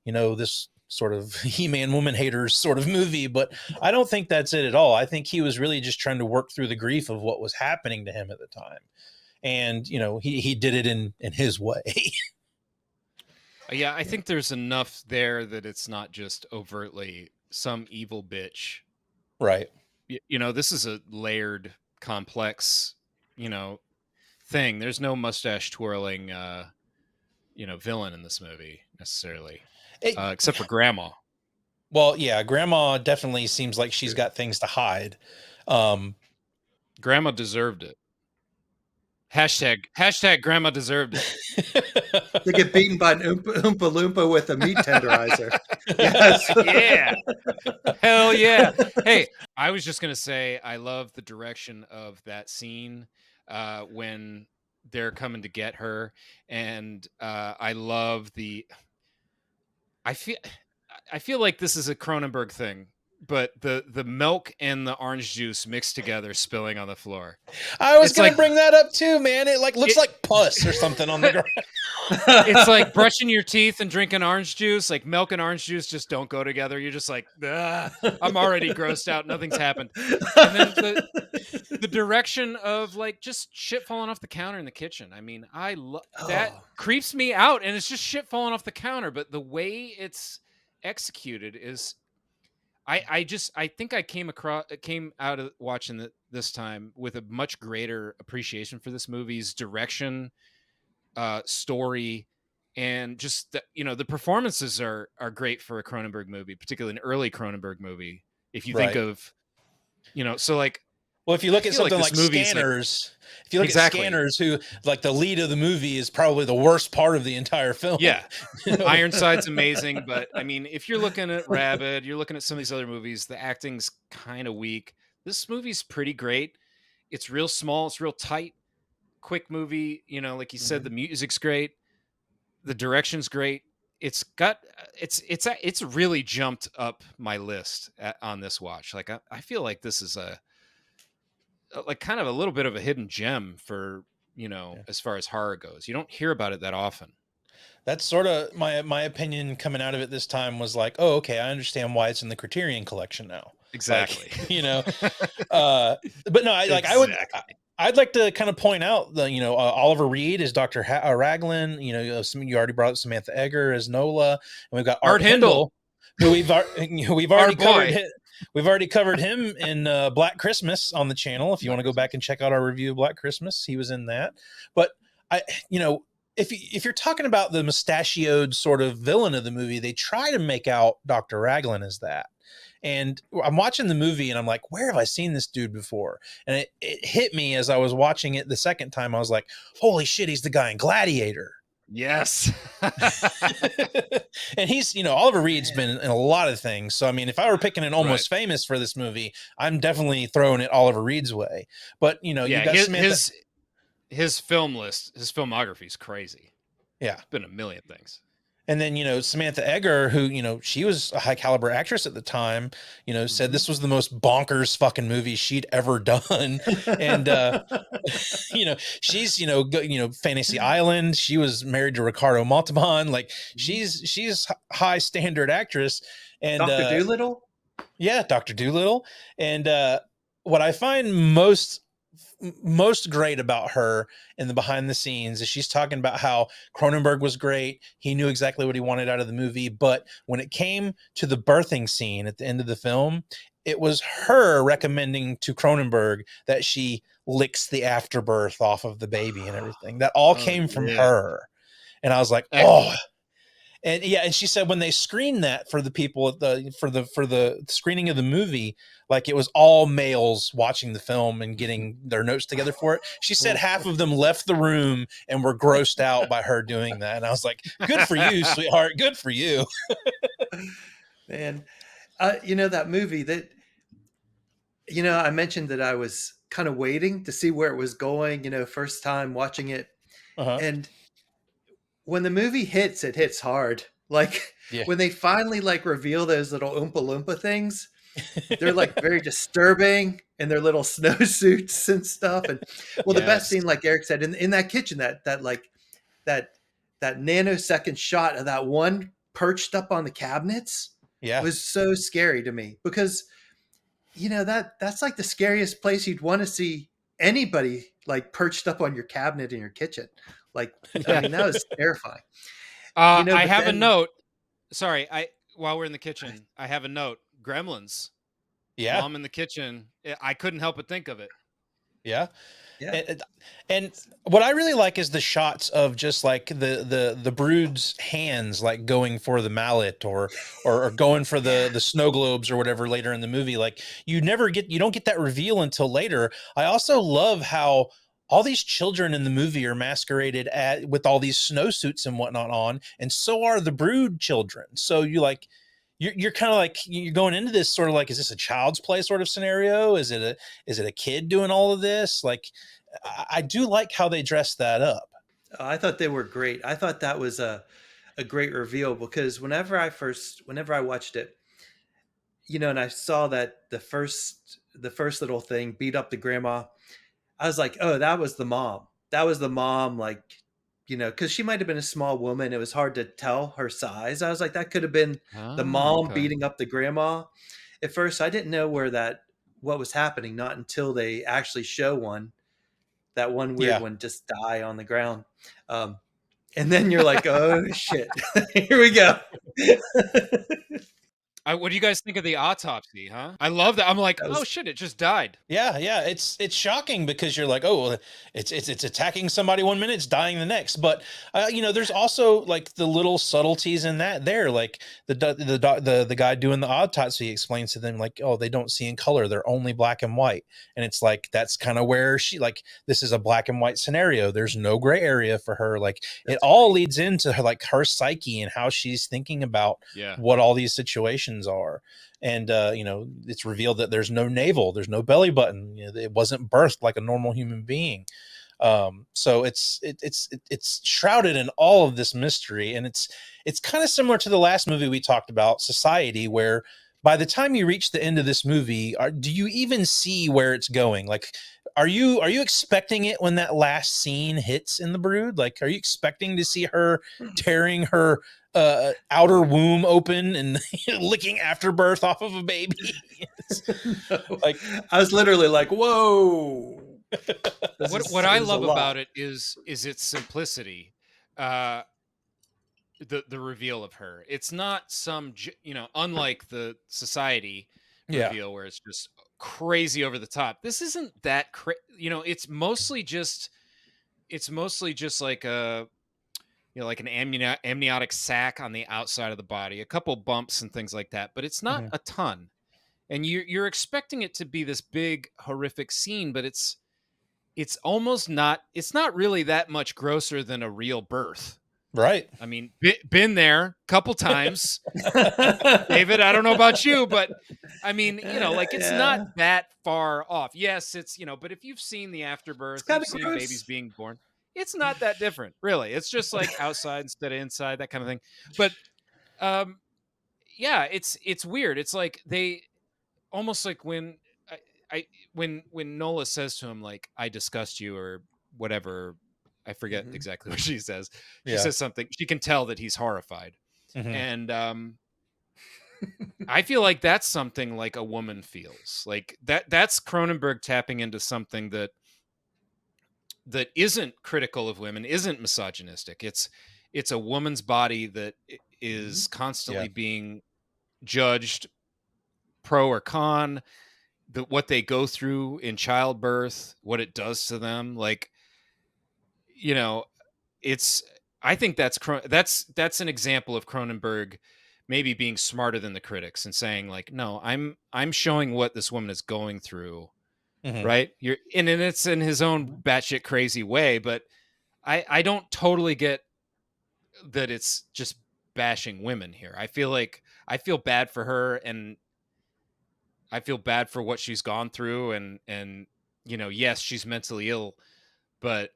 this sort of He-Man woman haters sort of movie, but I don't think that's it at all. I think he was really just trying to work through the grief of what was happening to him at the time. And, he did it in his way. Yeah, I think there's enough there that it's not just overtly some evil bitch. Right. This is a layered, complex, thing. There's no mustache twirling, villain in this movie necessarily, except for Grandma. Well, yeah, Grandma definitely seems like she's got things to hide. Grandma deserved it. Hashtag Grandma deserved it. To get beaten by an Oompa Loompa with a meat tenderizer. Yes. Yeah. Hell yeah. Hey, I was just going to say, I love the direction of that scene when they're coming to get her. And I love I feel like this is a Cronenberg thing, but the milk and the orange juice mixed together spilling on the floor. I was going to bring that up too, man. It looks like pus or something on the ground. It's like brushing your teeth and drinking orange juice. Like milk and orange juice just don't go together. You're just like, I'm already grossed out. Nothing's happened. And then the direction of like just shit falling off the counter in the kitchen. I mean, that creeps me out, and it's just shit falling off the counter. But the way it's executed is, I think I came out of watching it this time with a much greater appreciation for this movie's direction, story, and just the performances are great for a Cronenberg movie, particularly an early Cronenberg movie. If you think of, so like, well, if you look at something like Scanners, if you look at Scanners, who like the lead of the movie is probably the worst part of the entire film. Yeah, Ironside's amazing, but I mean, if you're looking at Rabid, you're looking at some of these other movies, the acting's kind of weak. This movie's pretty great. It's real small. It's real tight. Quick movie, like you said, the music's great, the direction's great. It's really jumped up my list on this watch. Like I feel like this is like kind of a little bit of a hidden gem for as far as horror goes. You don't hear about it that often. That's sort of my opinion coming out of it this time was like, oh, okay, I understand why it's in the Criterion collection now. Exactly. But no, I'd like to kind of point out the, Oliver Reed is Dr. Raglan, you already brought up Samantha Eggar as Nola, and we've got Art Hindle, who we've already covered. We've already covered him in Black Christmas on the channel. If you want to go back and check out our review of Black Christmas, he was in that. But if you're talking about the mustachioed sort of villain of the movie, they try to make out Dr. Raglan as that. And I'm watching the movie and I'm like, where have I seen this dude before? And it hit me as I was watching it the second time. I was like, holy shit, he's the guy in Gladiator. Yes. And he's, Oliver Reed's been in a lot of things. So, I mean, if I were picking an Almost Famous for this movie, I'm definitely throwing it Oliver Reed's way. But, you got his film list, his filmography is crazy. Yeah. It's been a million things. And then, Samantha Eggar, who, she was a high caliber actress at the time, said this was the most bonkers fucking movie she'd ever done. And, she's, Fantasy Island. She was married to Ricardo Montalban. Like she's high standard actress. And Dr. Dolittle. Yeah. Dr. Dolittle. And, what I find most great about her in the behind the scenes is she's talking about how Cronenberg was great. He knew exactly what he wanted out of the movie. But when it came to the birthing scene at the end of the film, it was her recommending to Cronenberg that she licks the afterbirth off of the baby and everything. That all came from her. And I was like, oh. And yeah, and she said when they screened that for the people at for the screening of the movie, like it was all males watching the film and getting their notes together for it. She said half of them left the room and were grossed out by her doing that. And I was like, good for you, sweetheart. Good for you. Man, that movie that, I mentioned that I was kind of waiting to see where it was going, first time watching it. And when the movie hits, it hits hard. Like when they finally reveal those little Oompa Loompa things, they're very disturbing in their little snowsuits and stuff. And the best scene, like Eric said, in that kitchen, that nanosecond shot of that one perched up on the cabinets was so scary to me because, that's like the scariest place you'd want to see anybody perched up on your cabinet in your kitchen. I mean, that was terrifying. I have a note. Sorry, while we're in the kitchen, I have a note. Gremlins. Yeah. Mom in the kitchen. I couldn't help but think of it. Yeah. Yeah. And what I really like is the shots of just like the brood's hands, like going for the mallet or going for the snow globes or whatever later in the movie. Like you don't get that reveal until later. I also love how all these children in the movie are masqueraded with all these snowsuits and whatnot on, and so are the brood children. So you're kind of like, you're going into this sort of like, is this a child's play sort of scenario? Is it a kid doing all of this? Like, I do like how they dressed that up. I thought they were great. I thought that was a great reveal, because whenever I watched it, and I saw that the first little thing beat up the grandma, I was like, oh, that was the mom. That was the mom, like, because she might have been a small woman. It was hard to tell her size. I was like, that could have been the mom beating up the grandma. At first, I didn't know what was happening, not until they actually show that one weird one just die on the ground. And then you're like, oh, shit, here we go. What do you guys think of the autopsy, huh? I love that. I'm like, oh shit, it just died. Yeah, it's shocking, because you're like, oh, it's attacking somebody one minute, it's dying the next. But there's also like the little subtleties in that there, like the guy doing the autopsy explains to them like, oh, they don't see in color, they're only black and white. And it's like, that's kind of where this is a black and white scenario. There's no gray area for her. Like it all leads into her, like her psyche and how she's thinking about what all these situations are. And it's revealed that there's no navel, there's no belly button, it wasn't birthed like a normal human being. So it's shrouded in all of this mystery. And it's kind of similar to the last movie we talked about, Society, where by the time you reach the end of this movie, do you even see where it's going? Like, are you expecting it when that last scene hits in the Brood? Like, are you expecting to see her tearing her outer womb open and licking afterbirth off of a baby? No. Like, I was literally like, whoa. What I love about it is its simplicity. The reveal of her. It's not some, unlike the Society reveal where it's just crazy over the top. This isn't that crazy. It's mostly just like a, like an amniotic sac on the outside of the body, a couple bumps and things like that, but it's not a ton. And you're expecting it to be this big horrific scene, but it's almost not. It's not really that much grosser than a real birth. Right. I mean, been there a couple times. David, I don't know about you, but I mean, like it's not that far off. Yes, it's, but if you've seen the afterbirth, you've seen babies being born, it's not that different, really. It's just like outside instead of inside, that kind of thing. But it's weird. It's like they almost like when when Nola says to him, like, I disgust you or whatever, I forget exactly what she says. She says something. She can tell that he's horrified. And I feel like that's something like a woman feels. Like that's Cronenberg tapping into something that isn't critical of women, isn't misogynistic. It's a woman's body that is constantly being judged pro or con, what they go through in childbirth, what it does to them. Like, I think that's an example of Cronenberg maybe being smarter than the critics and saying like, no, I'm showing what this woman is going through. Right. And it's in his own batshit crazy way, but I don't totally get that it's just bashing women here. I feel bad for her, and I feel bad for what she's gone through, and yes, she's mentally ill, but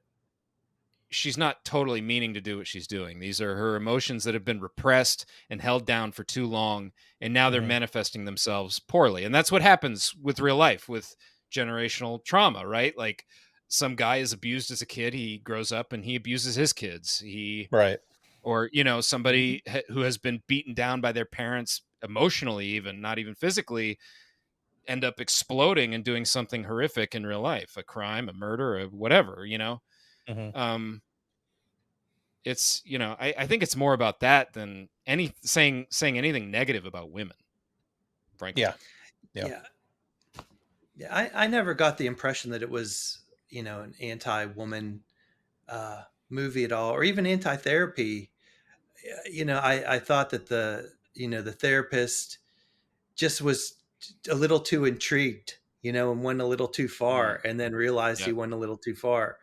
she's not totally meaning to do what she's doing. These are her emotions that have been repressed and held down for too long, and now they're manifesting themselves poorly. And that's what happens with real life, with generational trauma, right? Like some guy is abused as a kid, he grows up and he abuses his kids. Or, somebody who has been beaten down by their parents emotionally, even not even physically, end up exploding and doing something horrific in real life, a crime, a murder, or whatever, it's, I think it's more about that than saying anything negative about women, frankly. Yeah. Yeah, I never got the impression that it was, an anti-woman movie at all, or even anti-therapy. I thought that the therapist just was a little too intrigued, and went a little too far, and then realized he went a little too far.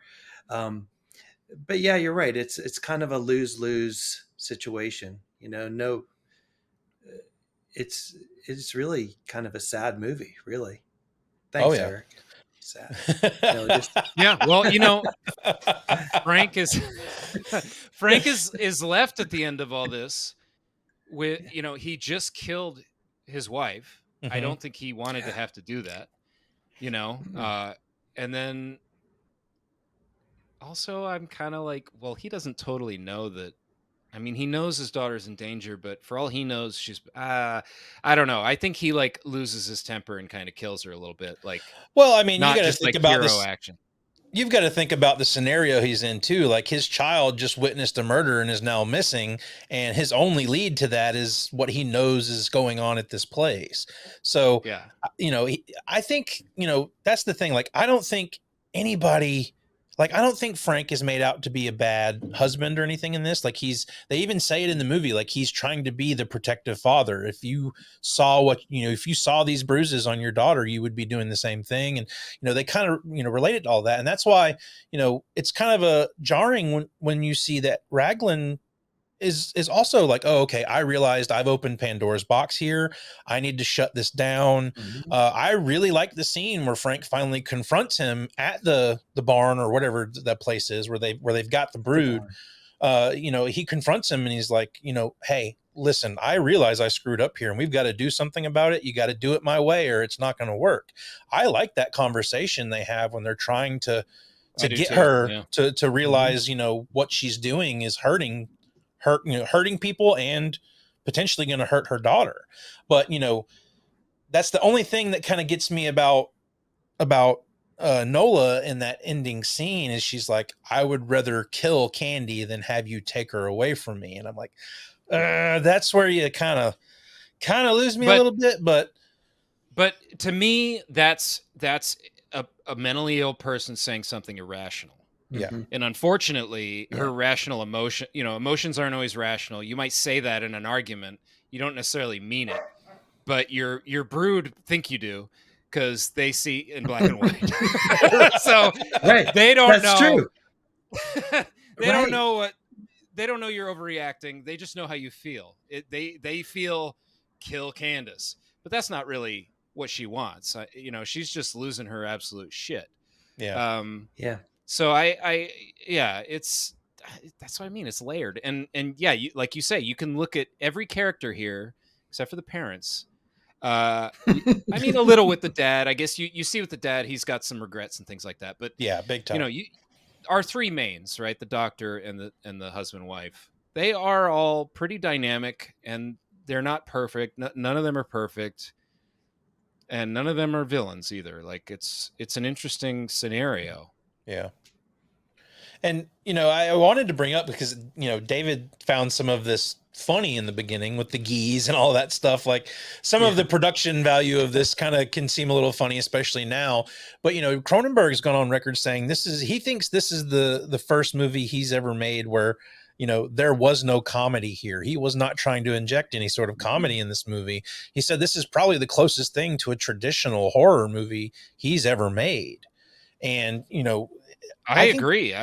But yeah, you're right. It's kind of a lose-lose situation. No, it's really kind of a sad movie, really. Thanks, yeah. Eric. Sad. Yeah. Well, Frank is left at the end of all this with, he just killed his wife. I don't think he wanted to have to do that, and then also I'm kind of like, well, he doesn't totally know that. I mean, he knows his daughter's in danger, but for all he knows, she's, I don't know. I think he like loses his temper and kind of kills her a little bit. Like, well, I mean, you not got to just think like about hero this. action. You've got to think about the scenario he's in too. Like his child just witnessed a murder and is now missing. And his only lead to that is what he knows is going on at this place. So, yeah, I think, that's the thing. Like, I don't think Frank is made out to be a bad husband or anything in this. Like they even say it in the movie, like he's trying to be the protective father. If you saw if you saw these bruises on your daughter, you would be doing the same thing. And, they kind of, related to all that. And that's why, it's kind of a jarring when you see that Raglan is also like, oh, okay, I realized I've opened Pandora's box here. I need to shut this down. I really like the scene where Frank finally confronts him at the barn or whatever that place is where they've got the brood. He confronts him and he's like, hey, listen, I realize I screwed up here and we've got to do something about it. You got to do it my way or it's not going to work. I like that conversation they have when they're trying to get her to realize, what she's doing is hurting people and potentially going to hurt her daughter. But, that's the only thing that kind of gets me about Nola in that ending scene is she's like, I would rather kill Candy than have you take her away from me. And I'm like, that's where you kind of lose me a little bit. But to me, that's a mentally ill person saying something irrational. Yeah. And unfortunately, her rational emotions aren't always rational. You might say that in an argument. You don't necessarily mean it, but your brood think you do because they see in black and white. So they don't know. True. Don't know they don't know you're overreacting. They just know how you feel. They feel kill Candace, but that's not really what she wants. She's just losing her absolute shit. Yeah. So that's what I mean. It's layered. And yeah, like you say, you can look at every character here, except for the parents. I mean, a little with the dad. I guess you see with the dad, he's got some regrets and things like that. But yeah, big time. Our three mains, right? The doctor and the husband and wife, they are all pretty dynamic and they're not perfect. None of them are perfect. And none of them are villains either. Like it's an interesting scenario. Yeah. And, I wanted to bring up because, David found some of this funny in the beginning with the geese and all that stuff. Like some of the production value of this kind of can seem a little funny, especially now. But, Cronenberg's gone on record saying he thinks this is the first movie he's ever made where, there was no comedy here. He was not trying to inject any sort of comedy in this movie. He said this is probably the closest thing to a traditional horror movie he's ever made. And, I agree.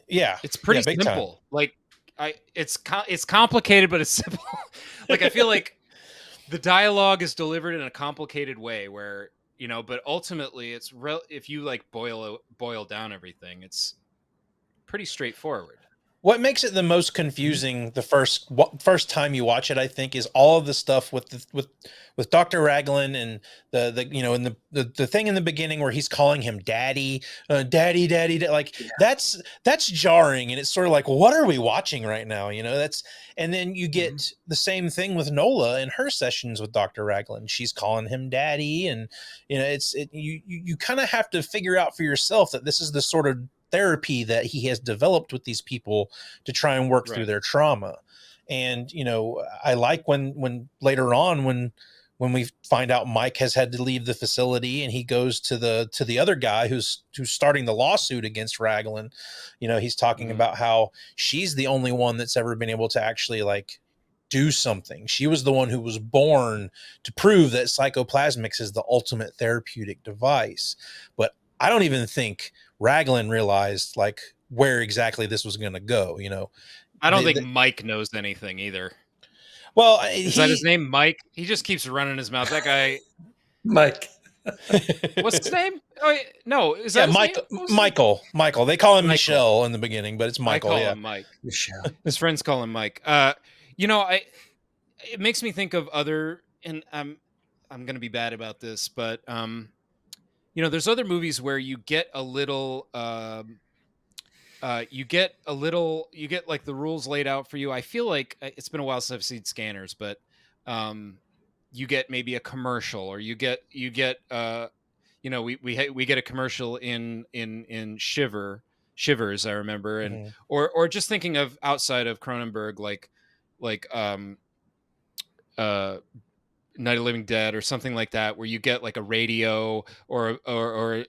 It's pretty simple. Time. Like it's complicated, but it's simple. Like I feel like the dialogue is delivered in a complicated way where, but ultimately it's if you like boil down everything, it's pretty straightforward. What makes it the most confusing the first time you watch it, I think, is all of the stuff with Dr. Raglan and the thing in the beginning where he's calling him daddy, daddy. Like that's jarring. And it's sort of like, what are we watching right now? And then you get the same thing with Nola in her sessions with Dr. Raglan. She's calling him daddy. And, you kind of have to figure out for yourself that this is the sort of therapy that he has developed with these people to try and work through their trauma. And, I like when later on, when when we find out Mike has had to leave the facility and he goes to the other guy who's starting the lawsuit against Raglan, he's talking about how she's the only one that's ever been able to actually like do something. She was the one who was born to prove that psychoplasmics is the ultimate therapeutic device. But I don't even think Raglan realized like where exactly this was going to go. I don't think Mike knows anything either. Well, is that his name, Mike? He just keeps running his mouth. That guy, Mike. What's his name? Oh no, is that Michael? Michael. They call him Michelle in the beginning, but it's Michael. I call him Mike. Michelle. His friends call him Mike. It makes me think of other, and I'm going to be bad about this, but there's other movies where you get a little. You get like the rules laid out for you. I feel like it's been a while since I've seen Scanners, but you get maybe a commercial, or you get we get a commercial in Shivers, I remember, and or just thinking of outside of Cronenberg, like Night of Living Dead or something like that, where you get like a radio or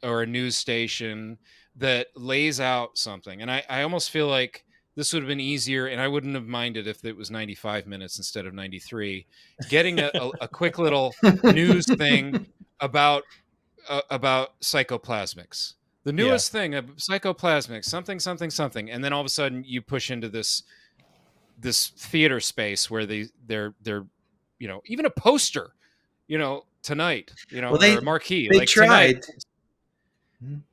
a news station that lays out something. And I almost feel like this would have been easier, and I wouldn't have minded if it was 95 minutes instead of 93. Getting a quick little news thing about psychoplasmics. The newest thing of psychoplasmics, something. And then all of a sudden you push into this theater space where they're even a poster, tonight, or a marquee. They tried. Tonight.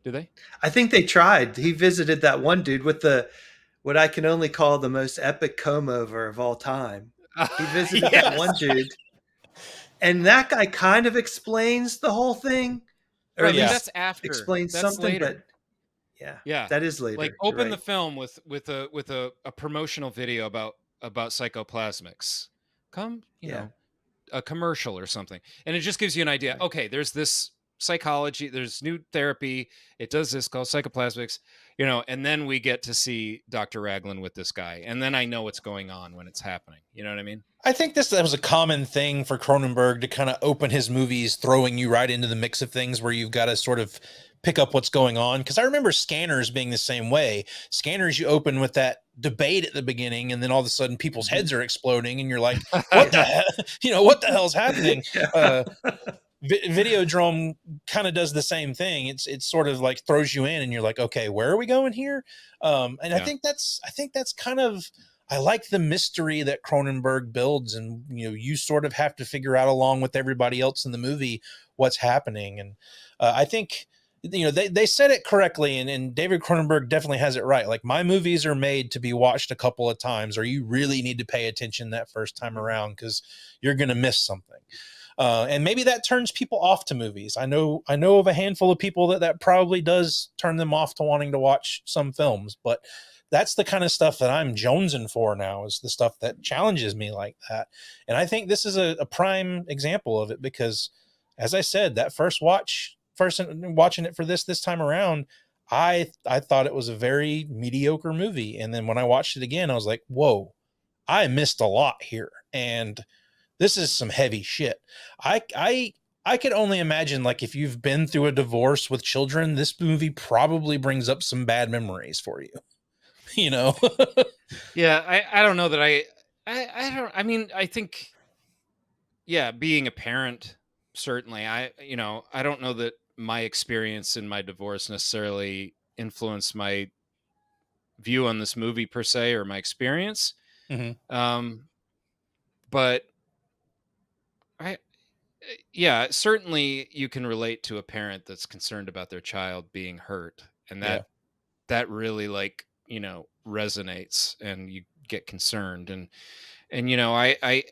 Did they? I think they tried. He visited that one dude with what I can only call the most epic comb over of all time. He visited that one dude, and that guy kind of explains the whole thing, or at least that's after explains that's something. Later. But yeah, that is later. Like open the film with a promotional video about psychoplasmics. Come, a commercial or something, and it just gives you an idea. Okay, there's this psychology, there's new therapy, it does this called psychoplasmics, and then we get to see Dr. Raglan with this guy, and then I know what's going on when it's happening. You know what I mean? I think that was a common thing for Cronenberg to kind of open his movies, throwing you right into the mix of things where you've got to sort of pick up what's going on. Because I remember Scanners being the same way. Scanners, you open with that debate at the beginning, and then all of a sudden people's heads are exploding, and you're like, what the hell? What the hell's happening? Videodrome kind of does the same thing. It's sort of like throws you in, and you're like, okay, where are we going here? I think that's kind of, I like the mystery that Cronenberg builds, and you sort of have to figure out along with everybody else in the movie what's happening. And I think they said it correctly, and David Cronenberg definitely has it right. Like, my movies are made to be watched a couple of times, or you really need to pay attention that first time around, because you're going to miss something. And maybe that turns people off to movies. I know of a handful of people that probably does turn them off to wanting to watch some films, but that's the kind of stuff that I'm jonesing for now, is the stuff that challenges me like that. And I think this is a prime example of it, because, as I said, that first watching it for this time around, I thought it was a very mediocre movie. And then when I watched it again, I was like, whoa, I missed a lot here. And this is some heavy shit. I could only imagine, like, if you've been through a divorce with children, this movie probably brings up some bad memories for you. Yeah, I don't know that I think, being a parent, certainly, I don't know that my experience in my divorce necessarily influenced my view on this movie per se, or my experience. But certainly you can relate to a parent that's concerned about their child being hurt, and that really, like, resonates, and you get concerned, and I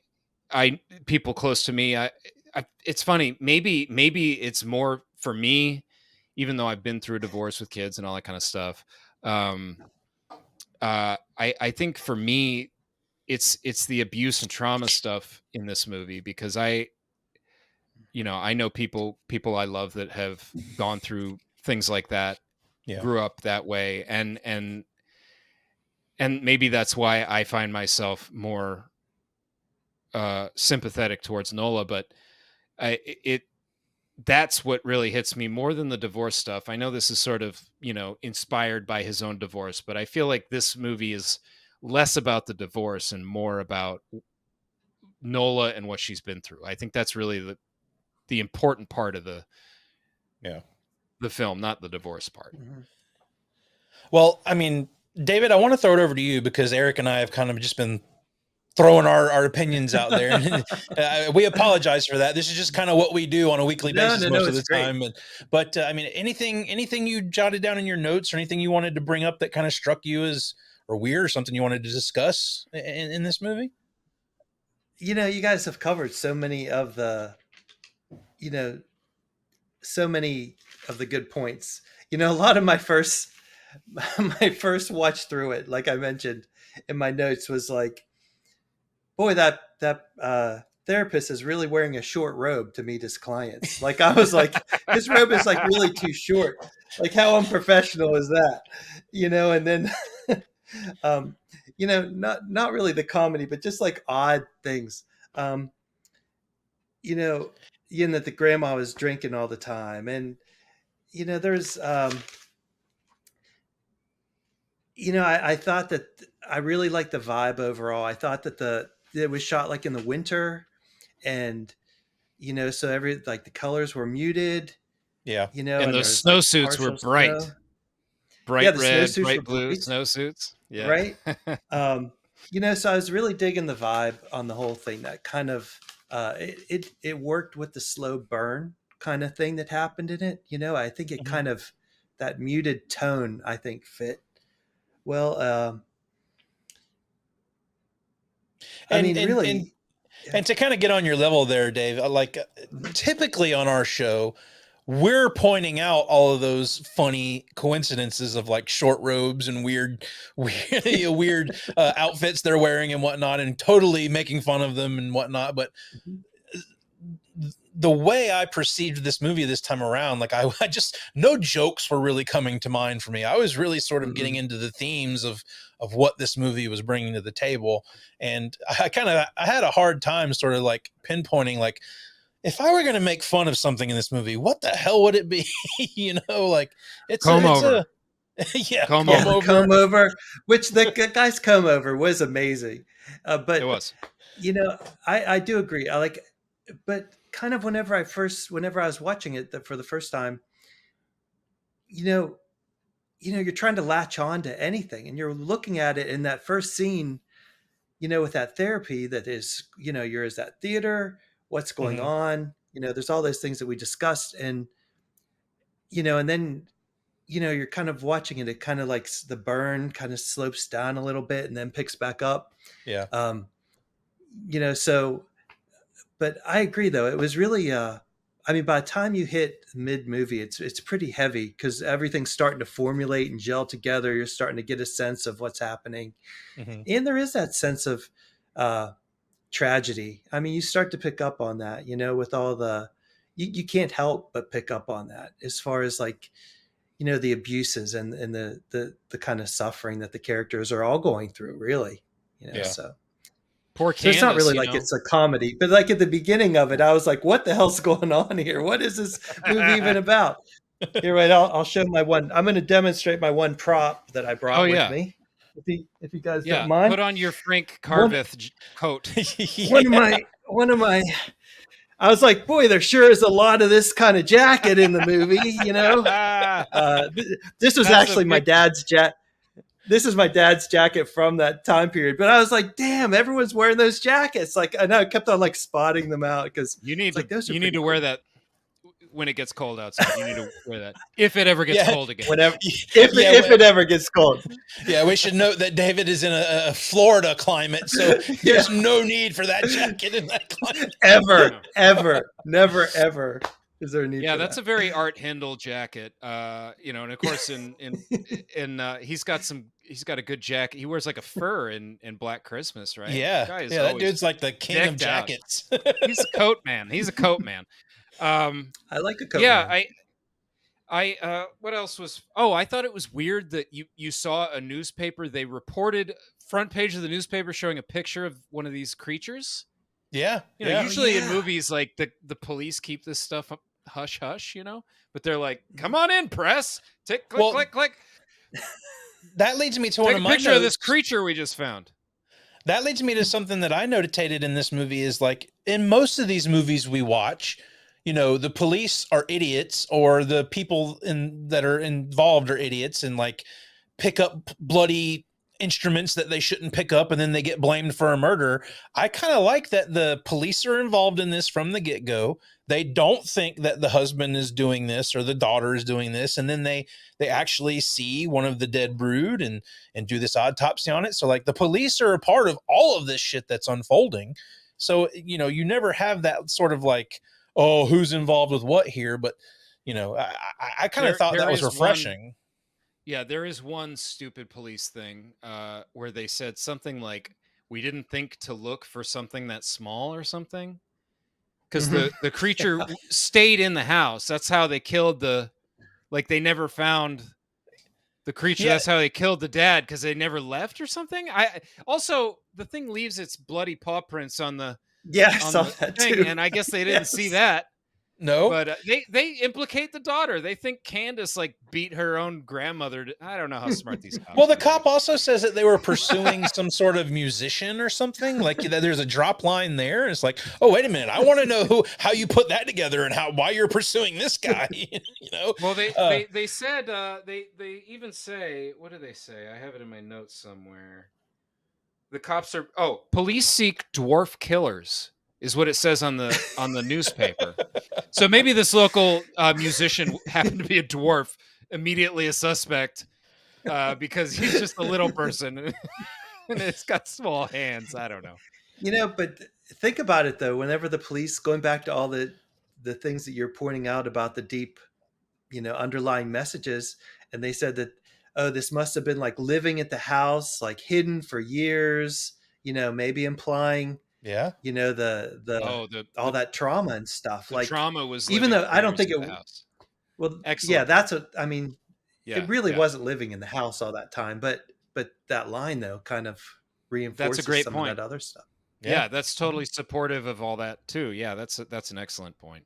people close to me, I it's funny, maybe it's more for me, even though I've been through a divorce with kids and all that kind of stuff. I think for me, it's the abuse and trauma stuff in this movie, because I know people I love that have gone through things like that, grew up that way, and maybe that's why I find myself more sympathetic towards Nola. But that's what really hits me more than the divorce stuff. I know this is sort of, inspired by his own divorce, but I feel like this movie is less about the divorce and more about Nola and what she's been through. I think that's really the important part of the film, not the divorce part. Mm-hmm. Well, I mean, David, I want to throw it over to you because Eric and I have kind of just been throwing our opinions out there. And we apologize for that. This is just kind of what we do on a weekly basis most of the time. But I mean, anything you jotted down in your notes or anything you wanted to bring up that kind of struck you as or weird or something you wanted to discuss in this movie? You guys have covered so many of the, good points. A lot of my first watch through it, like I mentioned in my notes, was like, boy, that therapist is really wearing a short robe to meet his clients. Like, I was like, his robe is like really too short. Like, how unprofessional is that? And then, not really the comedy, but just like odd things. That the grandma was drinking all the time. And, there's, I thought that I really liked the vibe overall. I thought that it was shot like in the winter, and so the colors were muted. Yeah. And those snowsuits were bright. Snow. Bright red, bright blue snowsuits. Yeah. Right. So I was really digging the vibe on the whole thing. That kind of it worked with the slow burn kind of thing that happened in it. I think it kind of, that muted tone, I think, fit well. And to kind of get on your level there, Dave, like typically on our show, we're pointing out all of those funny coincidences of like short robes and weird outfits they're wearing and whatnot, and totally making fun of them and whatnot. But the way I perceived this movie this time around, like I just, no jokes were really coming to mind for me. I was really sort of getting into the themes of what this movie was bringing to the table. And I had a hard time sort of like pinpointing, like, if I were going to make fun of something in this movie, what the hell would it be? Like Comb over, which the guy's comb over was amazing. But it was, I do agree. I like, but kind of whenever I was watching it for the first time, you're trying to latch on to anything, and you're looking at it in that first scene, with that therapy that is, you're at that theater, what's going on, there's all those things that we discussed, and, and then, you're kind of watching it. It kind of like the burn kind of slopes down a little bit and then picks back up. Yeah. So, but I agree though. It was really, by the time you hit mid movie, it's pretty heavy because everything's starting to formulate and gel together. You're starting to get a sense of what's happening. And there is that sense of tragedy. You start to pick up on that, with all you can't help but pick up on that as far as like, the abuses and the kind of suffering that the characters are all going through, really, so. Poor Candace, it's not really like it's a comedy, but like at the beginning of it, I was like, what the hell's going on here? What is this movie even about? Here, right, I'll show my one. I'm going to demonstrate my one prop that I brought with me. If you guys don't mind. Put on your Frank Carveth coat. One of my, I was like, boy, there sure is a lot of this kind of jacket in the movie, This was actually my dad's jacket. This is my dad's jacket from that time period. But I was like, damn, everyone's wearing those jackets. Like, I know I kept on like spotting them out because you need to wear that when it gets cold outside. You need to wear that if it ever gets cold again. If it ever gets cold. Yeah, we should note that David is in a Florida climate, so there's no need for that jacket in that climate. Ever, never, ever. Is there a need? Yeah, that's a very Art Hindle jacket. And of course, in he's got a good jacket. He wears like a fur in Black Christmas, right? Yeah, that dude's like the king of jackets. He's a coat man. I like a coat. Yeah, man. I what else was? Oh, I thought it was weird that you saw a newspaper. They reported front page of the newspaper showing a picture of one of these creatures. Yeah. Usually in movies, like the police keep this stuff up, hush hush, but they're like, come on in, press, click, click. That leads me to one Take of a my picture of notes. this creature we just found. That leads me to something that I notated in this movie is like in most of these movies we watch, the police are idiots or the people that are involved are idiots and like pick up bloody instruments that they shouldn't pick up and then they get blamed for a murder. I kind of like that the police are involved in this from the get-go. They don't think that the husband is doing this or the daughter is doing this, and then they actually see one of the dead brood and do this autopsy on it. So like the police are a part of all of this shit that's unfolding. So you never have that sort of like, oh, who's involved with what here, but I kind of thought that was refreshing. Yeah, there is one stupid police thing where they said something like, we didn't think to look for something that small or something. Because the creature stayed in the house. That's how they killed they never found the creature. Yeah. That's how they killed the dad, because they never left or something. Also, the thing leaves its bloody paw prints on the saw that thing, too. and I guess they didn't see that. No, but they implicate the daughter. They think Candace beat her own grandmother. I don't know how smart these cops. Well, the cop also says that they were pursuing some sort of musician or something. Like there's a drop line there. It's like, oh, wait a minute, I want to know how you put that together and why you're pursuing this guy. Well, they said they even say, what do they say? I have it in my notes somewhere. The cops are police seek dwarf killers, is what it says on the newspaper. So maybe this local musician happened to be a dwarf, immediately a suspect, because he's just a little person and it's got small hands. I don't know. But think about it though. Whenever the police, going back to all the things that you're pointing out about the deep, underlying messages, and they said that, oh, this must have been like living at the house, like hidden for years, maybe implying, all that trauma and stuff. Like trauma was, even though I don't think it was. Well, excellent. Yeah, that's what I mean. Yeah, it really wasn't living in the house all that time, but that line though kind of reinforces that's a great some point. of that other stuff. Yeah, that's totally supportive of all that too. Yeah, that's an excellent point.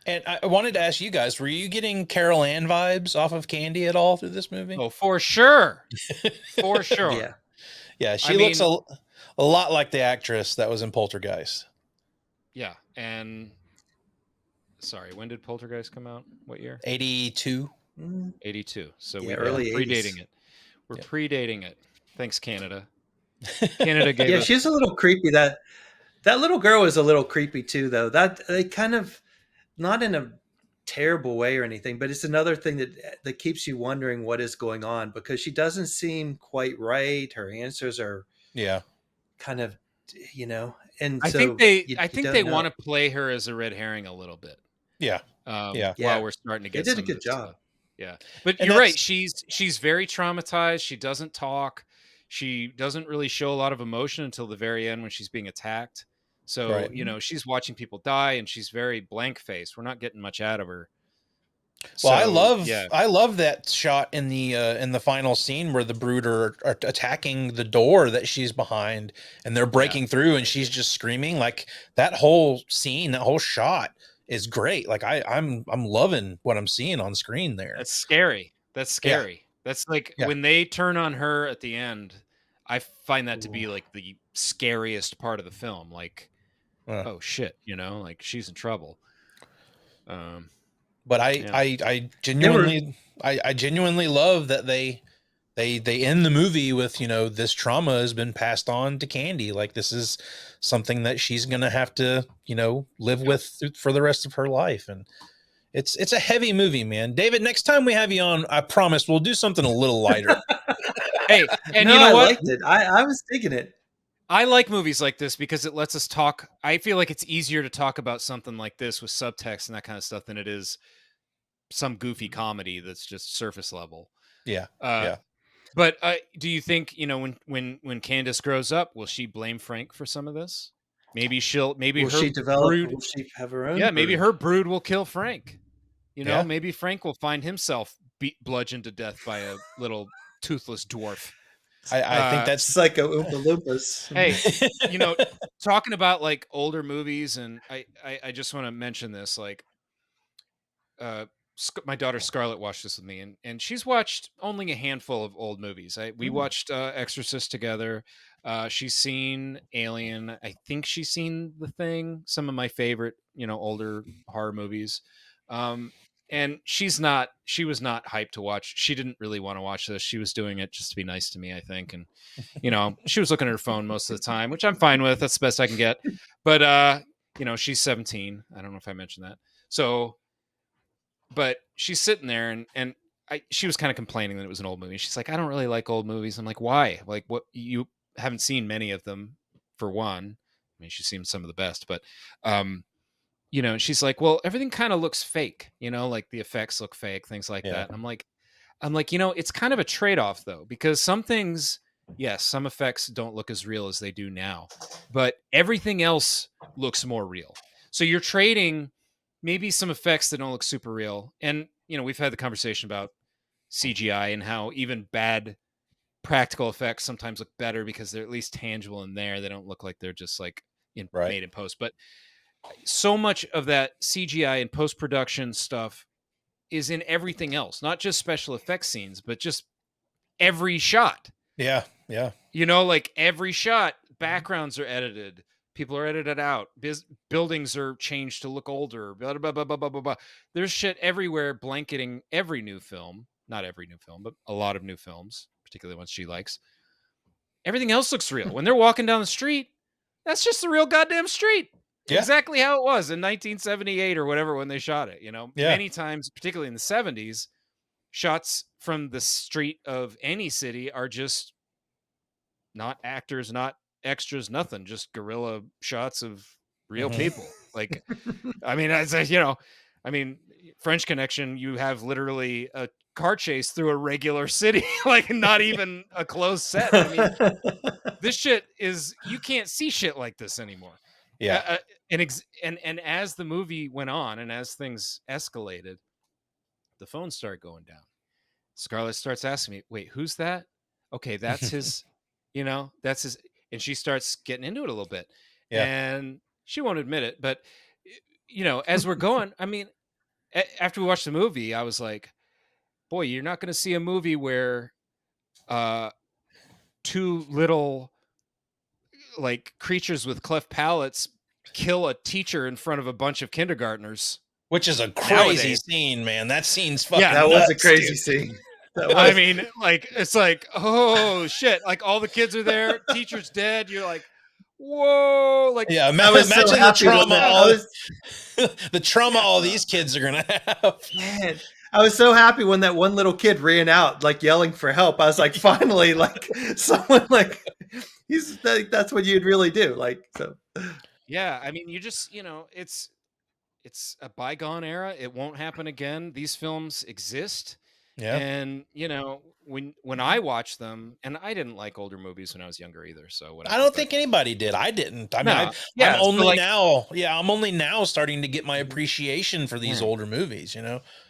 And I wanted to ask you guys, were you getting Carol Ann vibes off of Candy at all through this movie? Oh, for sure. For sure. Yeah, she looks a lot like the actress that was in Poltergeist. Yeah, and sorry, when did Poltergeist come out? What year? 82. 82. So we're early predating 80s. It. We're predating it. Thanks, Canada. Canada gave us. She's a little creepy. That little girl is a little creepy too, though. That they kind of, not in a terrible way or anything, but it's another thing that keeps you wondering what is going on, because she doesn't seem quite right. Her answers are kind of, and I think they want to play her as a red herring a little bit. Yeah. While we're starting to get, they did a good job. Stuff. Yeah, but you're right. She's very traumatized. She doesn't talk. She doesn't really show a lot of emotion until the very end when she's being attacked. So, she's watching people die and she's very blank faced. We're not getting much out of her. Well, I love that shot in the final scene where the brood are attacking the door that she's behind and they're breaking through and she's just screaming. Like that whole scene, that whole shot is great. Like I'm loving what I'm seeing on screen there. That's scary. Yeah. That's like when they turn on her at the end, I find that to be like the scariest part of the film. Like, oh shit, like she's in trouble. But I genuinely love that they end the movie with, this trauma has been passed on to Candy. Like this is something that she's going to have to, live with for the rest of her life. And it's a heavy movie, man. David, next time we have you on, I promise we'll do something a little lighter. Hey, and you know what? I liked it. I was digging it. I like movies like this because it lets us talk. I feel like it's easier to talk about something like this with subtext and that kind of stuff than it is some goofy comedy that's just surface level. Yeah. But do you think, when Candace grows up, will she blame Frank for some of this? Maybe will she develop brood, will she have her own? Yeah, brood? Maybe her brood will kill Frank. Maybe Frank will find himself bludgeoned to death by a little toothless dwarf. I think that's Psycho Oompa Loompas. Hey, talking about like older movies, and I just want to mention this, like, my daughter Scarlett watched this with me, and she's watched only a handful of old movies. We watched Exorcist together. She's seen Alien. I think she's seen The Thing. Some of my favorite, older horror movies. And she was not hyped to watch. She didn't really want to watch this. She was doing it just to be nice to me, I think. And, she was looking at her phone most of the time, which I'm fine with. That's the best I can get. But, she's 17. I don't know if I mentioned that. So, but she's sitting there and she was kind of complaining that it was an old movie. She's like, I don't really like old movies. I'm like, why? Like, what? You haven't seen many of them, for one. I mean, she's seen some of the best, but, and she's like, well, everything kind of looks fake, like the effects look fake, things like that. And I'm like, it's kind of a trade-off though, because some things, yes, some effects don't look as real as they do now, but everything else looks more real. So you're trading maybe some effects that don't look super real. And, we've had the conversation about CGI and how even bad practical effects sometimes look better because they're at least tangible in there. They don't look like they're just like made in post. But so much of that CGI and post-production stuff is in everything else, not just special effects scenes, but just every shot. Yeah. Like every shot, backgrounds are edited. People are edited out. Buildings are changed to look older. Blah, blah, blah, blah, blah, blah, blah. There's shit everywhere blanketing every new film. Not every new film, but a lot of new films, particularly ones she likes. Everything else looks real. When they're walking down the street, that's just the real goddamn street. Yeah. Exactly how it was in 1978 or whatever when they shot it. Many times, particularly in the 70s, shots from the street of any city are just not actors, not extras, nothing, just guerrilla shots of real people. Like, I mean, French Connection, you have literally a car chase through a regular city, like not even a closed set. I mean, this shit is, you can't see shit like this anymore. Yeah. And as the movie went on and as things escalated, the phones started going down. Scarlett starts asking me, wait, who's that? Okay, that's his, that's his. And she starts getting into it a little bit. Yeah. And she won't admit it. But, as we're going, I mean, after we watched the movie, I was like, boy, you're not going to see a movie where two little like creatures with cleft palates kill a teacher in front of a bunch of kindergartners, which is a crazy scene, man. That scene's fucking that was a crazy scene. I mean, like, it's like, oh shit, like all the kids are there, teacher's dead, you're like, whoa, like, yeah, imagine the trauma the trauma all these kids are gonna have. Man, I was so happy when that one little kid ran out, like yelling for help. I was like, finally, like someone like that's what you'd really do. Like, so. Yeah. I mean, you just, it's a bygone era. It won't happen again. These films exist. Yeah. And, when I watch them, and I didn't like older movies when I was younger either. So I don't think anybody did. I didn't. I mean, I'm only now starting to get my appreciation for these older movies,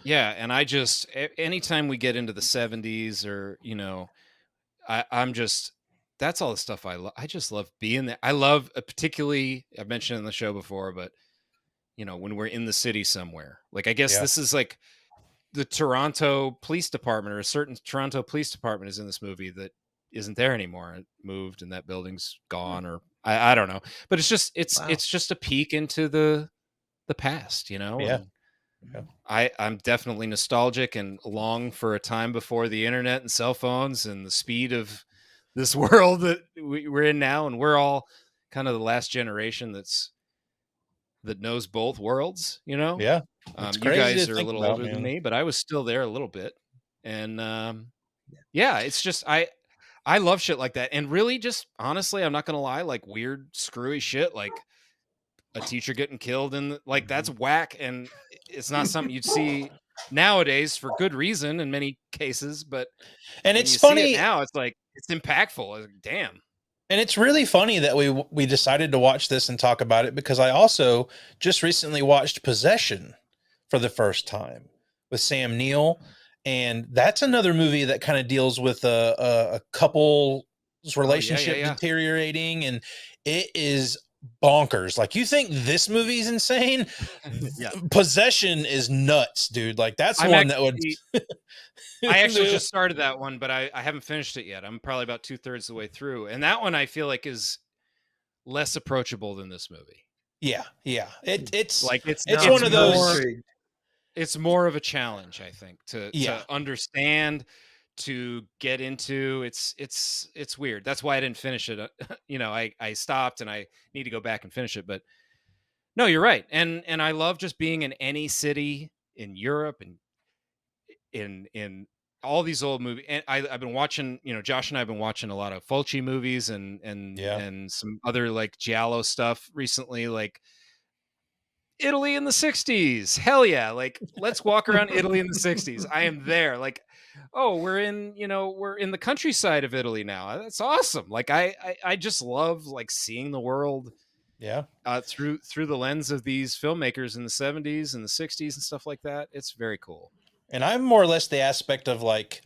Yeah. And I just, anytime we get into the 70s or, I'm just, that's all the stuff I love. I just love being there. I love, particularly, I've mentioned it in the show before, but, when we're in the city somewhere, like, I guess this is like, the Toronto Police Department, or a certain Toronto Police Department is in this movie that isn't there anymore. It moved and that building's gone, or I don't know. But it's just it's just a peek into the past, Yeah. I'm definitely nostalgic and long for a time before the internet and cell phones and the speed of this world that we're in now, and we're all kind of the last generation that knows both worlds, Yeah. You guys are a little older than me, but I was still there a little bit. And it's just I love shit like that. And really, just honestly, I'm not gonna lie, like weird, screwy shit, like a teacher getting killed, and like that's whack, and it's not something you'd see nowadays for good reason in many cases. But it's funny now, it's like it's impactful. Like, damn. And it's really funny that we decided to watch this and talk about it, because I also just recently watched Possession for the first time with Sam Neill. And that's another movie that kind of deals with a couple's relationship deteriorating, and it is bonkers. Like, you think this movie is insane? Yeah. Possession is nuts, dude. Like, that's I'm one actually, that would. I actually just started that one, but I haven't finished it yet. I'm probably about 2/3 the way through, and that one I feel like is less approachable than this movie. Yeah. It's like it's one of those. It's more of a challenge, I think, to understand, to get into. It's weird. That's why I didn't finish it. I stopped, and I need to go back and finish it. But no, you're right. And I love just being in any city in Europe and in all these old movies. And I've been watching, Josh and I have been watching a lot of Fulci movies and some other like giallo stuff recently, like Italy in the 60s. Hell yeah. Like, let's walk around Italy in the 60s. I am there. Like, oh, we're in the countryside of Italy now. That's awesome. Like, I just love like seeing the world through the lens of these filmmakers in the 70s and the 60s and stuff like that. It's very cool. And I'm more or less the aspect of like,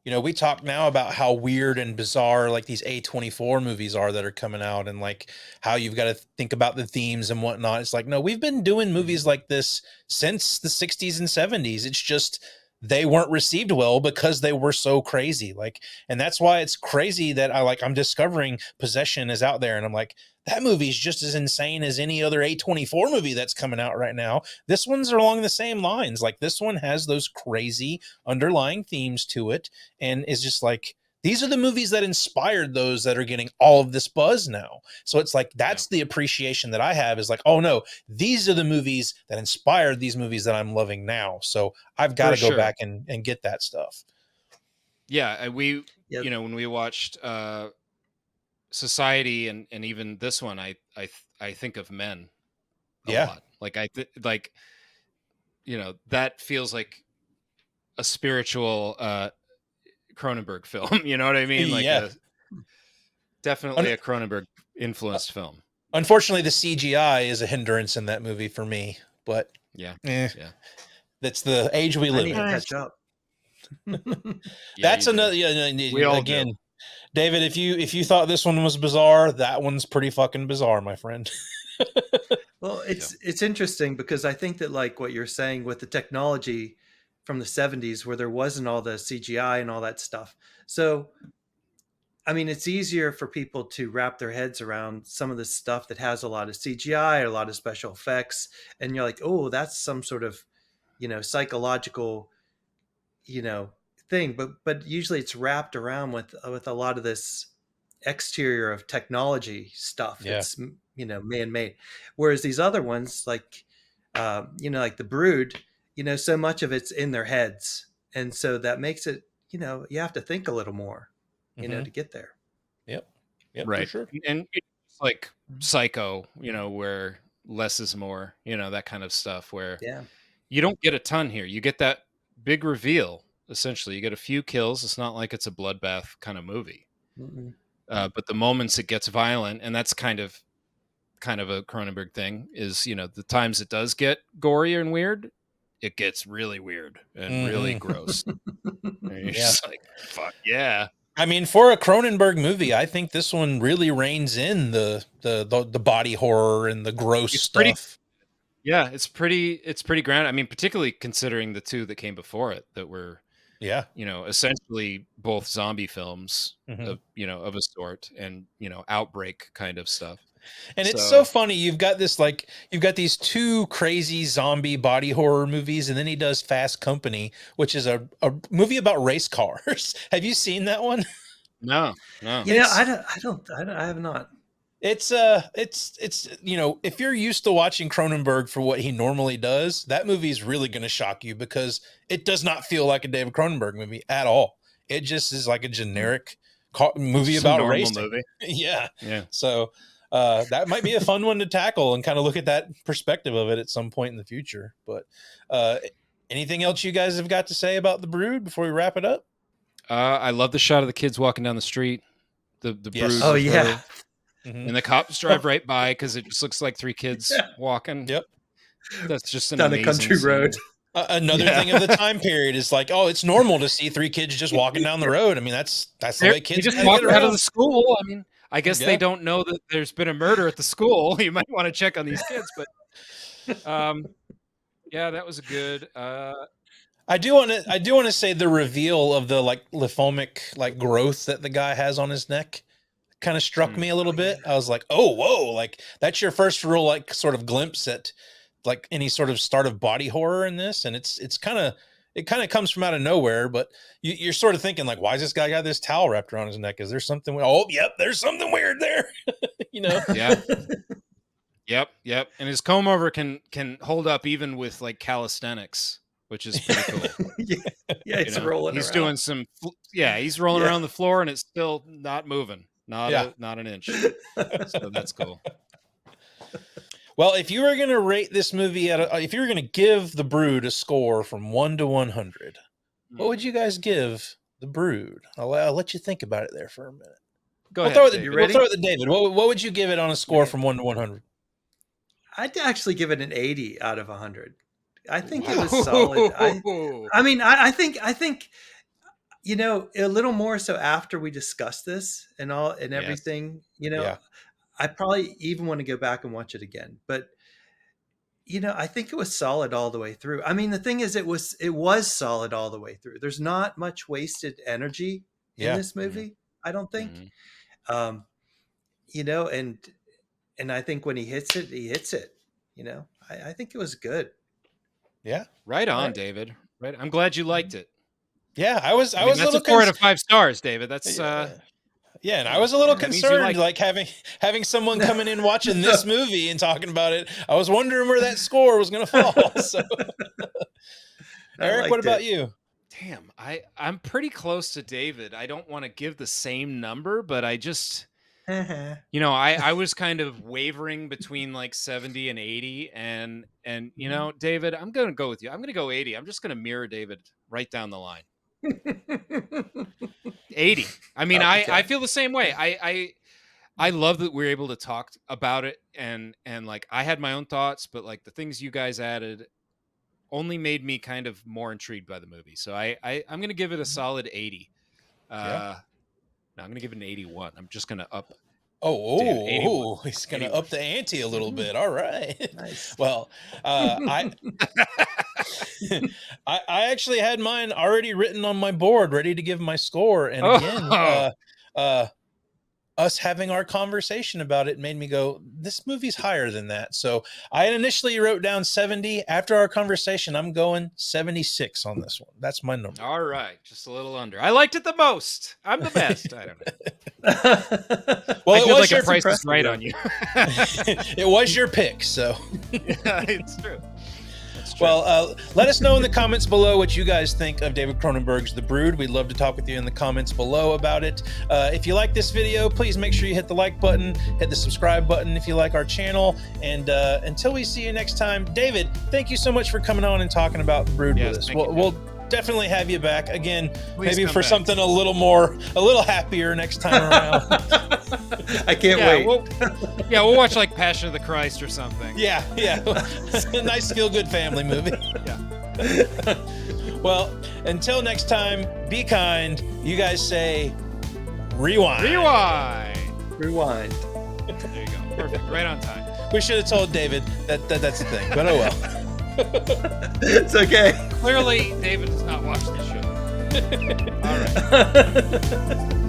we talk now about how weird and bizarre like these A24 movies are that are coming out, and like how you've got to think about the themes and whatnot. It's like, no, we've been doing movies like this since the 60s and 70s. It's just they weren't received well because they were so crazy. Like, and that's why it's crazy that I'm discovering Possession is out there, and I'm like, that movie is just as insane as any other A24 movie that's coming out right now. This one's along the same lines. Like, this one has those crazy underlying themes to it, and is just like, these are the movies that inspired those that are getting all of this buzz now. So it's like, that's the appreciation that I have, is like, oh no, these are the movies that inspired these movies that I'm loving now. So I've got to go back and get that stuff. Yeah. When we watched Society and even this one, I think of Men a lot. Like, that feels like a spiritual Cronenberg film. You know what I mean? Like, definitely a Cronenberg influenced film. Unfortunately, the CGI is a hindrance in that movie for me, but that's the age we live in. Catch up. That's another. We all again. Do. David, if you thought this one was bizarre, that one's pretty fucking bizarre, my friend. Well, it's interesting because I think that, like what you're saying with the technology from the 70s, where there wasn't all the CGI and all that stuff. So, I mean, it's easier for people to wrap their heads around some of the stuff that has a lot of CGI or a lot of special effects. And you're like, oh, that's some sort of, psychological, thing. But usually it's wrapped around with a lot of this exterior of technology stuff. That's, man-made. Whereas these other ones, like, like The Brood, so much of it's in their heads. And so that makes it, you have to think a little more, to get there. Yep. Right. For sure. And it's like Psycho, where less is more, that kind of stuff, where you don't get a ton here. You get that big reveal. Essentially, you get a few kills. It's not like it's a bloodbath kind of movie. But the moments it gets violent, and that's kind of a Cronenberg thing, is, the times it does get gory and weird, it gets really weird and really gross. And you're just like, fuck yeah. I mean, for a Cronenberg movie, I think this one really reins in the body horror and the gross stuff. It's pretty grounded. I mean, particularly considering the two that came before it that were, essentially both zombie films of a sort, and, outbreak kind of stuff. And it's so funny. You've got these two crazy zombie body horror movies, and then he does Fast Company, which is a movie about race cars. Have you seen that one? No. I have not. It's if you're used to watching Cronenberg for what he normally does, that movie is really going to shock you, because it does not feel like a David Cronenberg movie at all. It just is like a generic movie about racing. Movie. Yeah. So that might be a fun one to tackle and kind of look at that perspective of it at some point in the future. But anything else you guys have got to say about The Brood before we wrap it up? I love the shot of the kids walking down the street. The Brood. Oh yeah. And the cops drive right by because it just looks like three kids walking. Yep. That's just an down amazing a country scene. road. Another thing of the time period is like, oh, it's normal to see 3 kids just walking down the road. I mean, that's the way kids just walk out of the school. I mean, I guess Yeah. they don't know that there's been a murder at the school. You might want to check on these kids, but yeah, that was good. I do want to say the reveal of the like liphomic like growth that the guy has on his neck kind of struck me a little bit. I was like, oh, whoa, like that's your first real like sort of glimpse at like any sort of start of body horror in this, and it kind of comes from out of nowhere, but you're sort of thinking like, why is this guy got this towel wrapped around his neck? Is there something? Oh, yep, there's something weird there. You know? Yeah. Yep. And his comb over can hold up even with like calisthenics, which is pretty cool. Yeah, he's rolling. He's around. doing some. Yeah, he's rolling around the floor, and it's still not moving, not an inch. So that's cool. Well, if you were going to rate this movie if you were going to give The Brood a score from 1 to 100, what would you guys give The Brood? I'll let you think about it there for a minute. Go ahead. We'll throw it to David. What would you give it on a score from 1 to 100? I'd actually give it an 80 out of 100. I think it was solid. I think, you know, a little more so after we discussed this and everything, you know, I probably even want to go back and watch it again, but you know, I think it was solid all the way through. I mean, the thing is, it was solid all the way through. There's not much wasted energy in this movie. I don't think, you know, and I think when he hits it, you know, I think it was good. Yeah. Right on, David. Right. I'm glad you liked it. Yeah. I was that's a 4 out of 5 stars, David. That's, yeah, and I was a little concerned, like having someone coming in watching this movie and talking about it. I was wondering where that score was going to fall. So, Eric, what about you? Damn, I'm pretty close to David. I don't want to give the same number, but I just, you know, I was kind of wavering between like 70 and 80, and you know, David, I'm going to go with you. I'm going to go 80. I'm just going to mirror David right down the line. 80. I mean, okay. I feel the same way. I love that we're able to talk about it, and like I had my own thoughts, but like the things you guys added only made me kind of more intrigued by the movie. So I'm going to give it a solid 80. No, I'm going to give it an 81. I'm just going to up. He's going to up the ante a little bit. All right. Nice. Well, I actually had mine already written on my board, ready to give my score. And again, us having our conversation about it made me go, this movie's higher than that. So I initially wrote down 70. After our conversation, I'm going 76 on this one. That's my number. All right. Just a little under. I liked it the most. I'm the best. I don't know. Well, I feel like a Price is Right on you. It was your pick, so. Yeah, it's true. Well, let us know in the comments below what you guys think of David Cronenberg's The Brood. We'd love to talk with you in the comments below about it. If you like this video, please make sure you hit the like button, hit the subscribe button if you like our channel. And until we see you next time, David, thank you so much for coming on and talking about The Brood with us. We'll definitely have you back again, maybe for something a little happier next time around. I can't wait. We'll watch like Passion of the Christ or something. Yeah. It's a nice feel-good family movie. Yeah. Well, until next time, be kind. You guys say rewind. Rewind. There you go. Perfect. Right on time. We should have told David that's the thing, but oh well. It's okay. Clearly, David does not watch this show. All right.